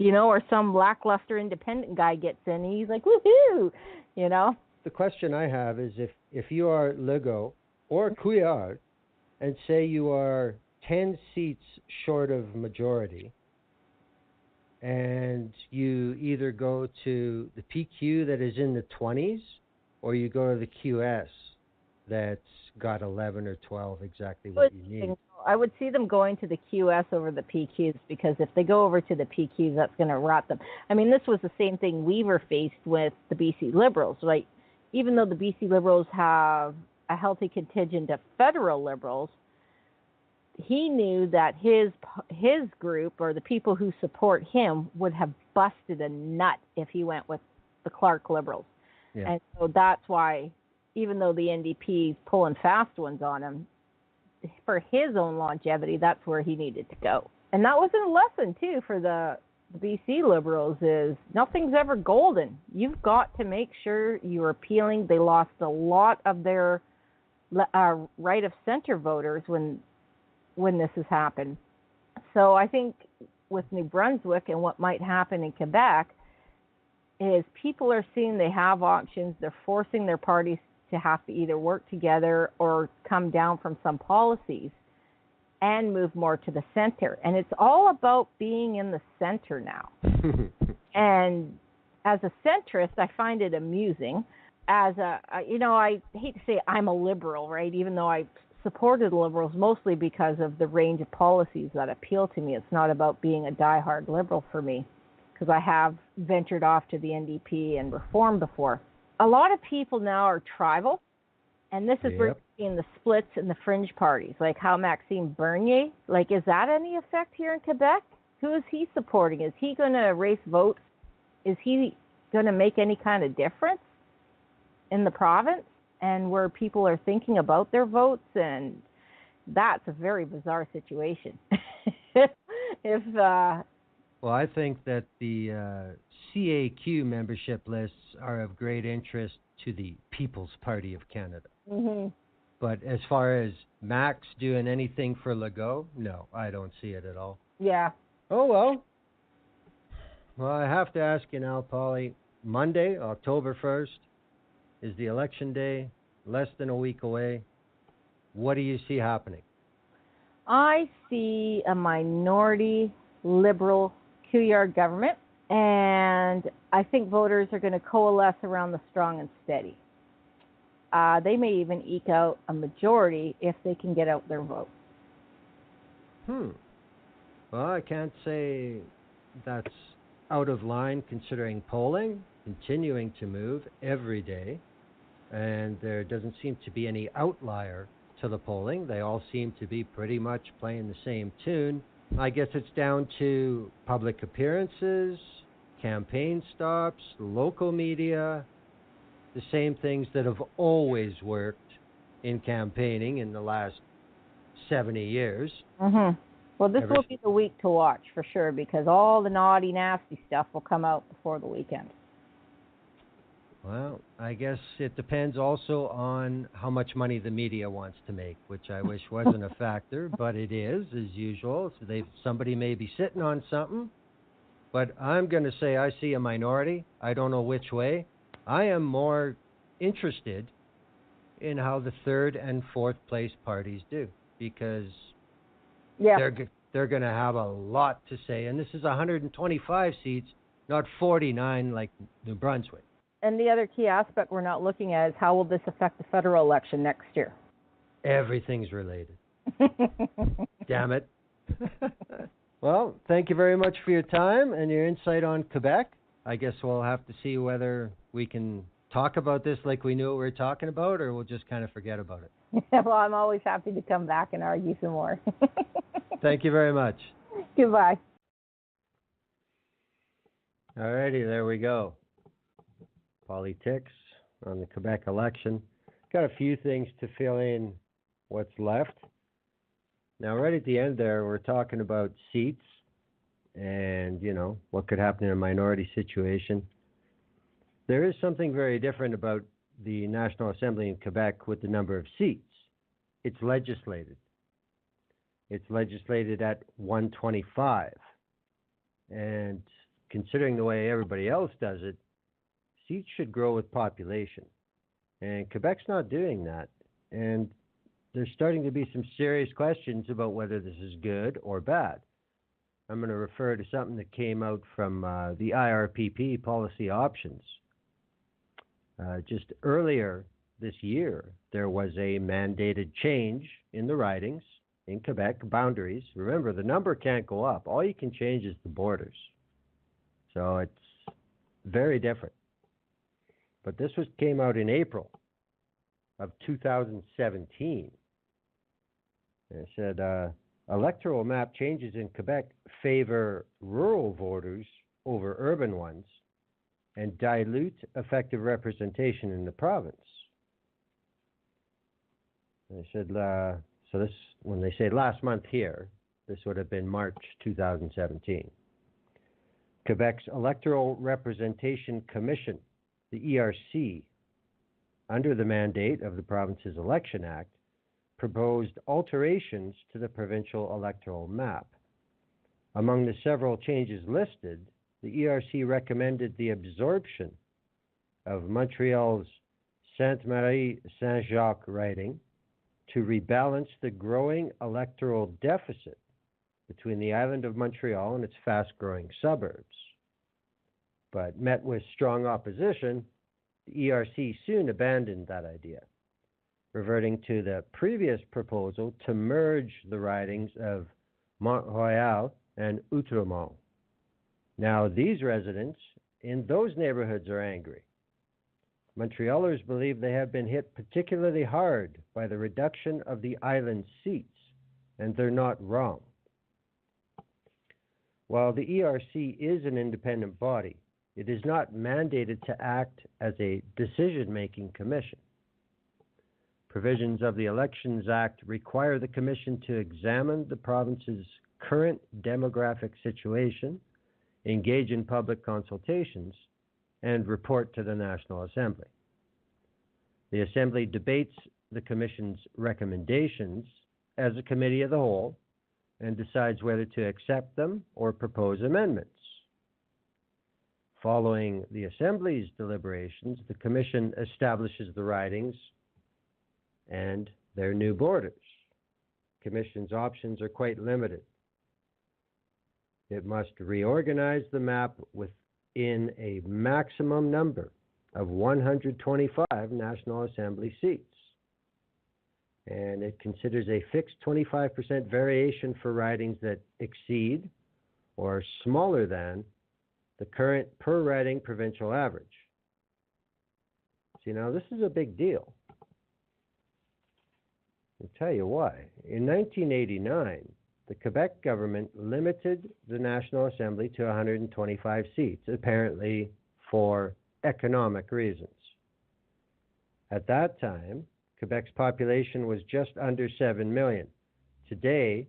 or some lackluster independent guy gets in and he's like, woohoo, The question I have is if you are Legault or Couillard and say you are 10 seats short of majority, and you either go to the PQ that is in the 20s, or you go to the QS that's got 11 or 12, exactly what you need. I would see them going to the QS over the PQs, because if they go over to the PQs, that's going to rot them. I mean, this was the same thing Weaver faced with the BC Liberals, right? Even though the BC Liberals have a healthy contingent of federal Liberals, he knew that his group, or the people who support him, would have busted a nut if he went with the Clark Liberals. Yeah. And so that's why, even though the NDP is pulling fast ones on him, for his own longevity, that's where he needed to go. And that was a lesson, too, for the BC Liberals, is nothing's ever golden. You've got to make sure you're appealing. They lost a lot of their right of center voters when this has happened. So I think with New Brunswick and what might happen in Quebec is people are seeing they have options. They're forcing their parties to have to either work together or come down from some policies and move more to the center. And it's all about being in the center now. And as a centrist, I find it amusing. As a, I hate to say I'm a liberal, right? Even though I supported liberals mostly because of the range of policies that appeal to me. It's not about being a diehard liberal for me, because I have ventured off to the NDP and Reform before. A lot of people now are tribal, and this is in the splits in the fringe parties, like how Maxime Bernier, like, is that any effect here in Quebec? Who is he supporting? Is he going to race votes? Is he going to make any kind of difference in the province and where people are thinking about their votes? And that's a very bizarre situation. Well, I think that the CAQ membership lists are of great interest to the People's Party of Canada. Mm-hmm. But as far as Max doing anything for Legault, no, I don't see it at all. Yeah. Oh, well. Well, I have to ask you now, Polly. Monday, October 1st, is the election day, less than a week away. What do you see happening? I see a minority liberal Couillard government, and I think voters are going to coalesce around the strong and steady. They may even eke out a majority if they can get out their vote. Well, I can't say that's out of line considering polling continuing to move every day, and there doesn't seem to be any outlier to the polling. They all seem to be pretty much playing the same tune. I guess it's down to public appearances, campaign stops, local media, the same things that have always worked in campaigning in the last 70 years. Mm-hmm. Well, this will be the week to watch for sure, because all the naughty, nasty stuff will come out before the weekend. Well, I guess it depends also on how much money the media wants to make, which I wish wasn't a factor, but it is, as usual. So somebody may be sitting on something, but I'm going to say I see a minority. I don't know which way. I am more interested in how the third and fourth place parties do, because they're going to have a lot to say. And this is 125 seats, not 49 like New Brunswick. And the other key aspect we're not looking at is how will this affect the federal election next year? Everything's related. Damn it. Well, thank you very much for your time and your insight on Quebec. I guess we'll have to see whether we can talk about this like we knew what we were talking about, or we'll just kind of forget about it. Well, I'm always happy to come back and argue some more. Thank you very much. Goodbye. All righty, there we go. Politics on the Quebec election. Got a few things to fill in what's left. Now, right at the end there, we're talking about seats and, what could happen in a minority situation. There is something very different about the National Assembly in Quebec with the number of seats. It's legislated. It's legislated at 125. And considering the way everybody else does it, seats should grow with population. And Quebec's not doing that. And there's starting to be some serious questions about whether this is good or bad. I'm going to refer to something that came out from the IRPP policy options. Just earlier this year, there was a mandated change in the ridings in Quebec boundaries. Remember, the number can't go up. All you can change is the borders. So it's very different. But this came out in April of 2017. And it said, electoral map changes in Quebec favor rural voters over urban ones and dilute effective representation in the province. And they said, so this, when they say last month here, this would have been March 2017. Quebec's Electoral Representation Commission, the ERC, under the mandate of the province's Election Act, proposed alterations to the provincial electoral map. Among the several changes listed, the ERC recommended the absorption of Montreal's Sainte-Marie-Saint-Jacques riding to rebalance the growing electoral deficit between the island of Montreal and its fast-growing suburbs. But met with strong opposition, the ERC soon abandoned that idea, reverting to the previous proposal to merge the ridings of Mont-Royal and Outremont. Now these residents in those neighborhoods are angry. Montrealers believe they have been hit particularly hard by the reduction of the island's seats, and they're not wrong. While the ERC is an independent body, it is not mandated to act as a decision-making commission. Provisions of the Elections Act require the commission to examine the province's current demographic situation, engage in public consultations, and report to the National Assembly. The Assembly debates the Commission's recommendations as a committee of the whole and decides whether to accept them or propose amendments. Following the Assembly's deliberations, the Commission establishes the ridings and their new borders. The Commission's options are quite limited. It must reorganize the map within a maximum number of 125 National Assembly seats. And it considers a fixed 25% variation for ridings that exceed or are smaller than the current per riding provincial average. See, now this is a big deal. I'll tell you why. In 1989, the Quebec government limited the National Assembly to 125 seats, apparently for economic reasons. At that time, Quebec's population was just under 7 million. Today,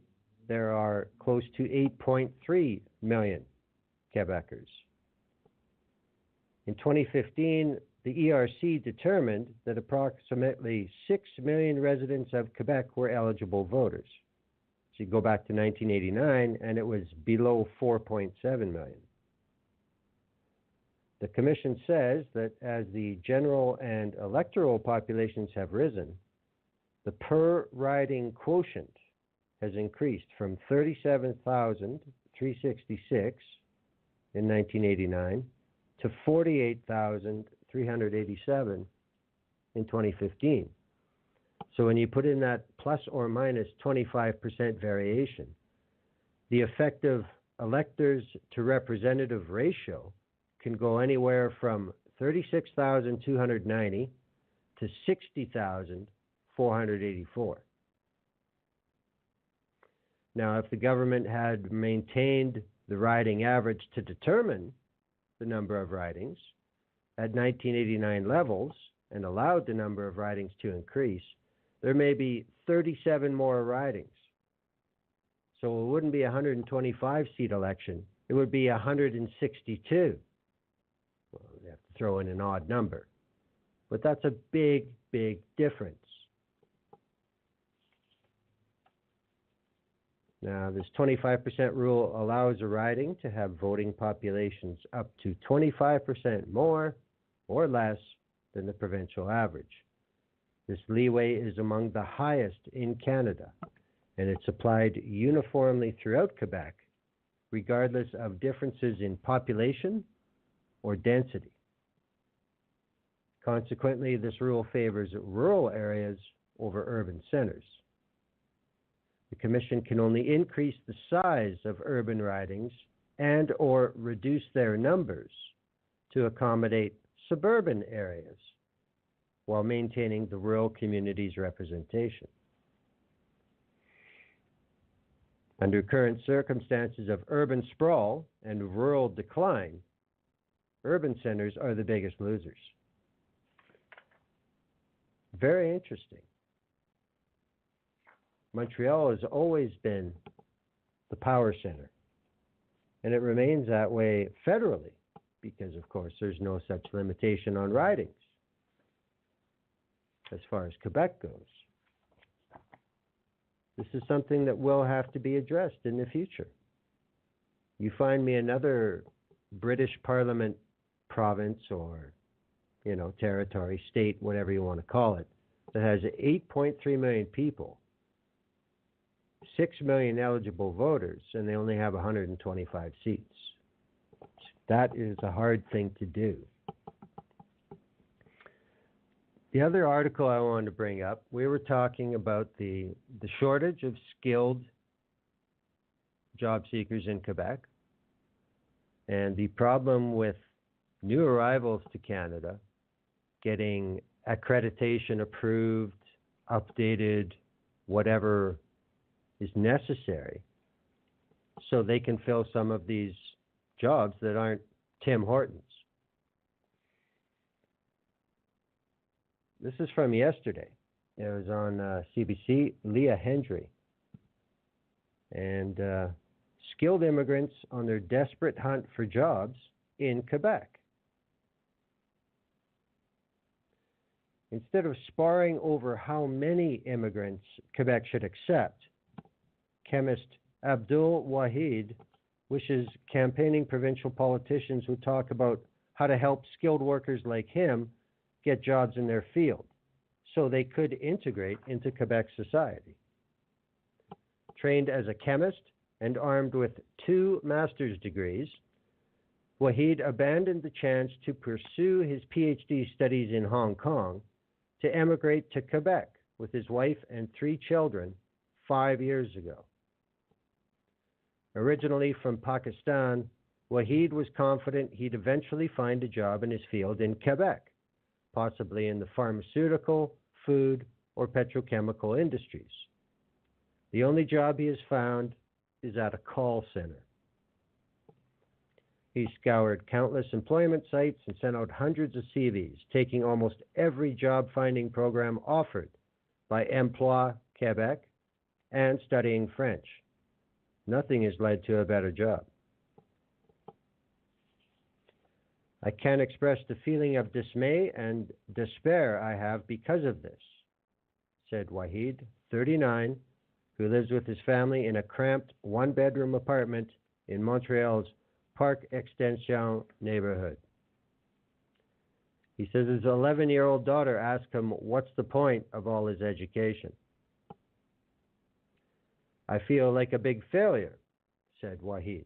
there are close to 8.3 million Quebecers. In 2015, the ERC determined that approximately 6 million residents of Quebec were eligible voters. So you go back to 1989, and it was below 4.7 million. The Commission says that as the general and electoral populations have risen, the per riding quotient has increased from 37,366 in 1989 to 48,387 in 2015. So when you put in that plus or minus 25% variation, the effective electors to representative ratio can go anywhere from 36,290 to 60,484. Now, if the government had maintained the riding average to determine the number of ridings at 1989 levels and allowed the number of ridings to increase, there may be 37 more ridings. So it wouldn't be a 125-seat election. It would be 162. Well, you have to throw in an odd number. But that's a big, big difference. Now, this 25% rule allows a riding to have voting populations up to 25% more or less than the provincial average. This leeway is among the highest in Canada, and it's applied uniformly throughout Quebec, regardless of differences in population or density. Consequently, this rule favors rural areas over urban centers. The Commission can only increase the size of urban ridings and or reduce their numbers to accommodate suburban areas while maintaining the rural community's representation. Under current circumstances of urban sprawl and rural decline, urban centers are the biggest losers. Very interesting. Montreal has always been the power center, and it remains that way federally because, of course, there's no such limitation on ridings as far as Quebec goes. This is something that will have to be addressed in the future. You find me another British Parliament province or, territory, state, whatever you want to call it, that has 8.3 million people, 6 million eligible voters, and they only have 125 seats. That is a hard thing to do. The other article I wanted to bring up, we were talking about the shortage of skilled job seekers in Quebec and the problem with new arrivals to Canada getting accreditation approved, updated, whatever is necessary so they can fill some of these jobs that aren't Tim Hortons. This is from yesterday. It was on CBC, Leah Hendry. And skilled immigrants on their desperate hunt for jobs in Quebec. Instead of sparring over how many immigrants Quebec should accept, chemist Abdul Wahid wishes campaigning provincial politicians would talk about how to help skilled workers like him get jobs in their field so they could integrate into Quebec society. Trained as a chemist and armed with 2 master's degrees, Wahid abandoned the chance to pursue his PhD studies in Hong Kong to emigrate to Quebec with his wife and 3 children 5 years ago. Originally from Pakistan, Wahid was confident he'd eventually find a job in his field in Quebec, possibly in the pharmaceutical, food, or petrochemical industries. The only job he has found is at a call center. He scoured countless employment sites and sent out hundreds of CVs, taking almost every job-finding program offered by Emploi Quebec and studying French. Nothing has led to a better job. I can't express the feeling of dismay and despair I have because of this, said Wahid, 39, who lives with his family in a cramped 1-bedroom apartment in Montreal's Parc Extension neighborhood. He says his 11-year-old daughter asked him, what's the point of all his education? I feel like a big failure, said Wahid.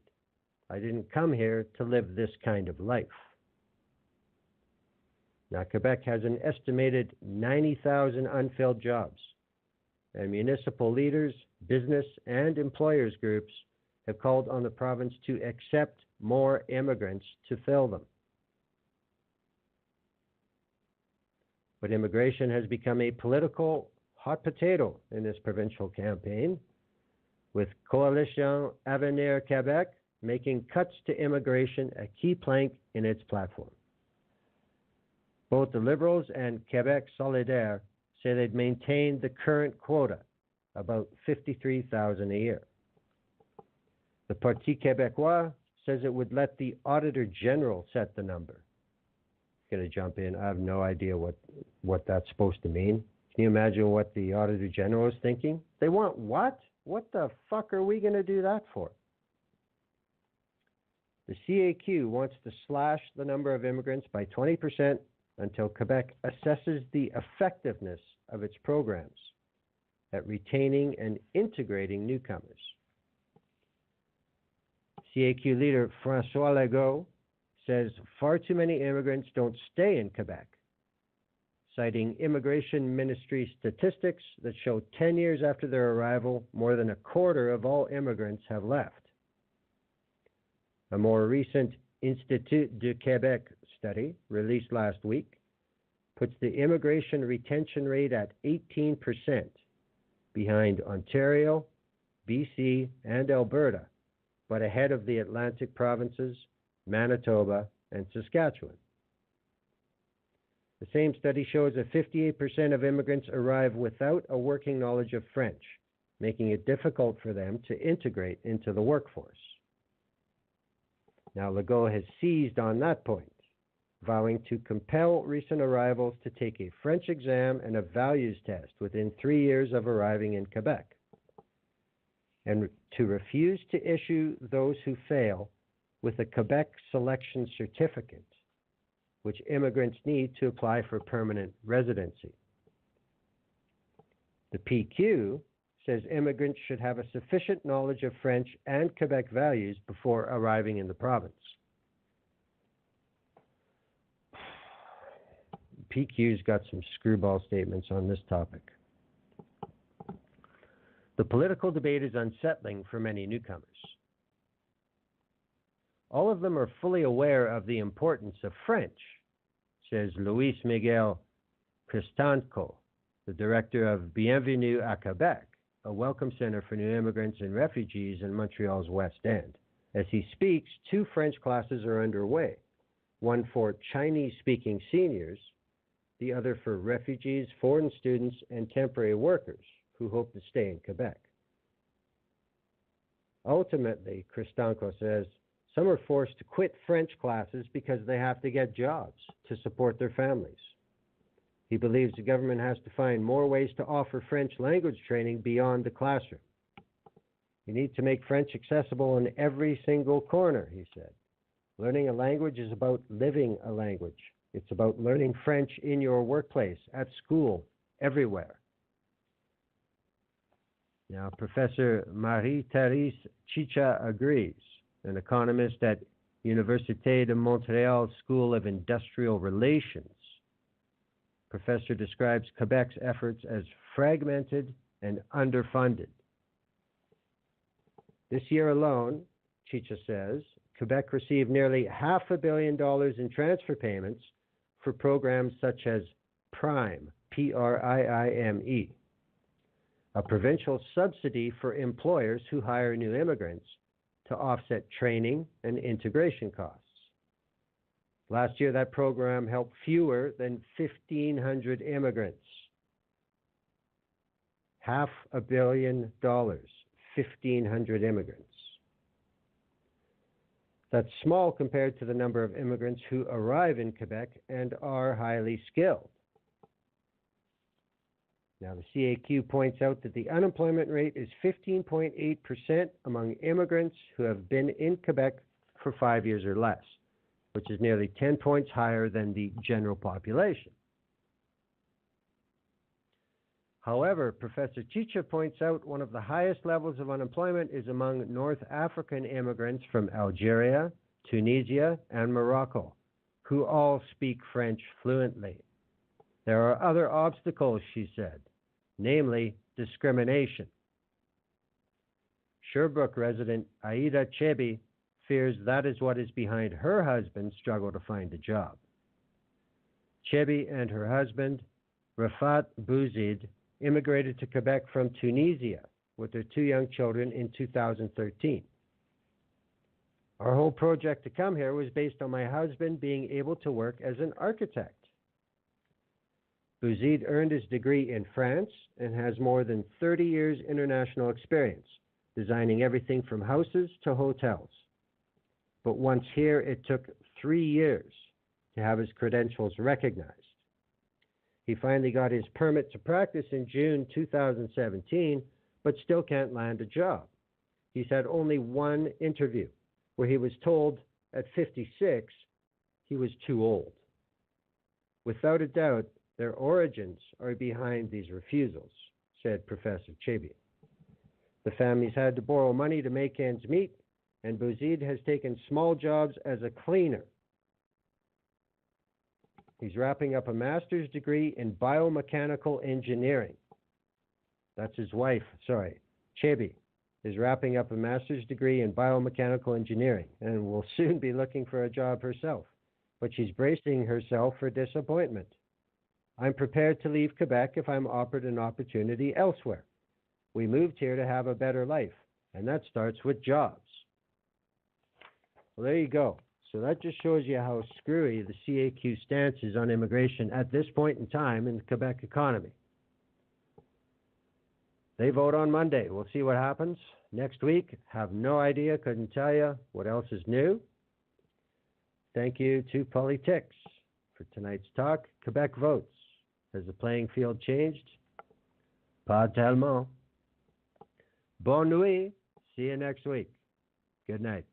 I didn't come here to live this kind of life. Now, Quebec has an estimated 90,000 unfilled jobs, and municipal leaders, business, and employers groups have called on the province to accept more immigrants to fill them. But immigration has become a political hot potato in this provincial campaign, with Coalition Avenir Quebec making cuts to immigration a key plank in its platform. Both the Liberals and Quebec Solidaire say they'd maintain the current quota, about 53,000 a year. The Parti Québécois says it would let the Auditor General set the number. Going to jump in. I have no idea what that's supposed to mean. Can you imagine what the Auditor General is thinking? They want what? What the fuck are we going to do that for? The CAQ wants to slash the number of immigrants by 20% until Quebec assesses the effectiveness of its programs at retaining and integrating newcomers. CAQ leader François Legault says far too many immigrants don't stay in Quebec, citing immigration ministry statistics that show 10 years after their arrival, more than a quarter of all immigrants have left. A more recent Institut du Québec study, released last week, puts the immigration retention rate at 18%, behind Ontario, BC, and Alberta, but ahead of the Atlantic provinces, Manitoba, and Saskatchewan. The same study shows that 58% of immigrants arrive without a working knowledge of French, making it difficult for them to integrate into the workforce. Now, Legault has seized on that point, vowing to compel recent arrivals to take a French exam and a values test within 3 years of arriving in Quebec. and to refuse to issue those who fail with a Quebec selection certificate, which immigrants need to apply for permanent residency. The PQ says immigrants should have a sufficient knowledge of French and Quebec values before arriving in the province. PQ's got some screwball statements on this topic. The political debate is unsettling for many newcomers. All of them are fully aware of the importance of French, says Luis Miguel Cristanco, the director of Bienvenue à Quebec, a welcome center for new immigrants and refugees in Montreal's West End. As he speaks, 2 French classes are underway, one for Chinese-speaking seniors, the other for refugees, foreign students, and temporary workers who hope to stay in Quebec. Ultimately, Cristanco says, some are forced to quit French classes because they have to get jobs to support their families. He believes the government has to find more ways to offer French language training beyond the classroom. You need to make French accessible in every single corner, he said. Learning a language is about living a language. It's about learning French in your workplace, at school, everywhere. Now, Professor Marie-Thérèse Chicha agrees, an economist at Université de Montréal School of Industrial Relations. Professor describes Quebec's efforts as fragmented and underfunded. This year alone, Chicha says, Quebec received nearly $500 million in transfer payments for programs such as PRIME, P-R-I-I-M-E, a provincial subsidy for employers who hire new immigrants to offset training and integration costs. Last year, that program helped fewer than 1,500 immigrants. $500 million, 1,500 immigrants. That's small compared to the number of immigrants who arrive in Quebec and are highly skilled. Now, the CAQ points out that the unemployment rate is 15.8% among immigrants who have been in Quebec for 5 years or less, which is nearly 10 points higher than the general population. However, Professor Chicha points out one of the highest levels of unemployment is among North African immigrants from Algeria, Tunisia, and Morocco, who all speak French fluently. There are other obstacles, she said, namely discrimination. Sherbrooke resident Aida Chebi fears that is what is behind her husband's struggle to find a job. Chebi and her husband, Rafat Bouzid, immigrated to Quebec from Tunisia with their 2 young children in 2013. Our whole project to come here was based on my husband being able to work as an architect. Bouzid earned his degree in France and has more than 30 years international experience, designing everything from houses to hotels. But once here, it took 3 years to have his credentials recognized. He finally got his permit to practice in June 2017, but still can't land a job. He's had only 1 interview, where he was told at 56 he was too old. Without a doubt, their origins are behind these refusals, said Professor Chebi. The families had to borrow money to make ends meet, and Bouzid has taken small jobs as a cleaner. He's wrapping up a master's degree in biomechanical engineering. That's his wife, Chebi, is wrapping up a master's degree in biomechanical engineering and will soon be looking for a job herself, but she's bracing herself for disappointment. I'm prepared to leave Quebec if I'm offered an opportunity elsewhere. We moved here to have a better life, and that starts with jobs. Well, there you go. So that just shows you how screwy the CAQ stance is on immigration at this point in time in the Quebec economy. They vote on Monday. We'll see what happens. Next week, have no idea, couldn't tell you what else is new. Thank you to Politics for tonight's talk. Quebec votes. Has the playing field changed? Pas tellement. Bonne nuit. See you next week. Good night.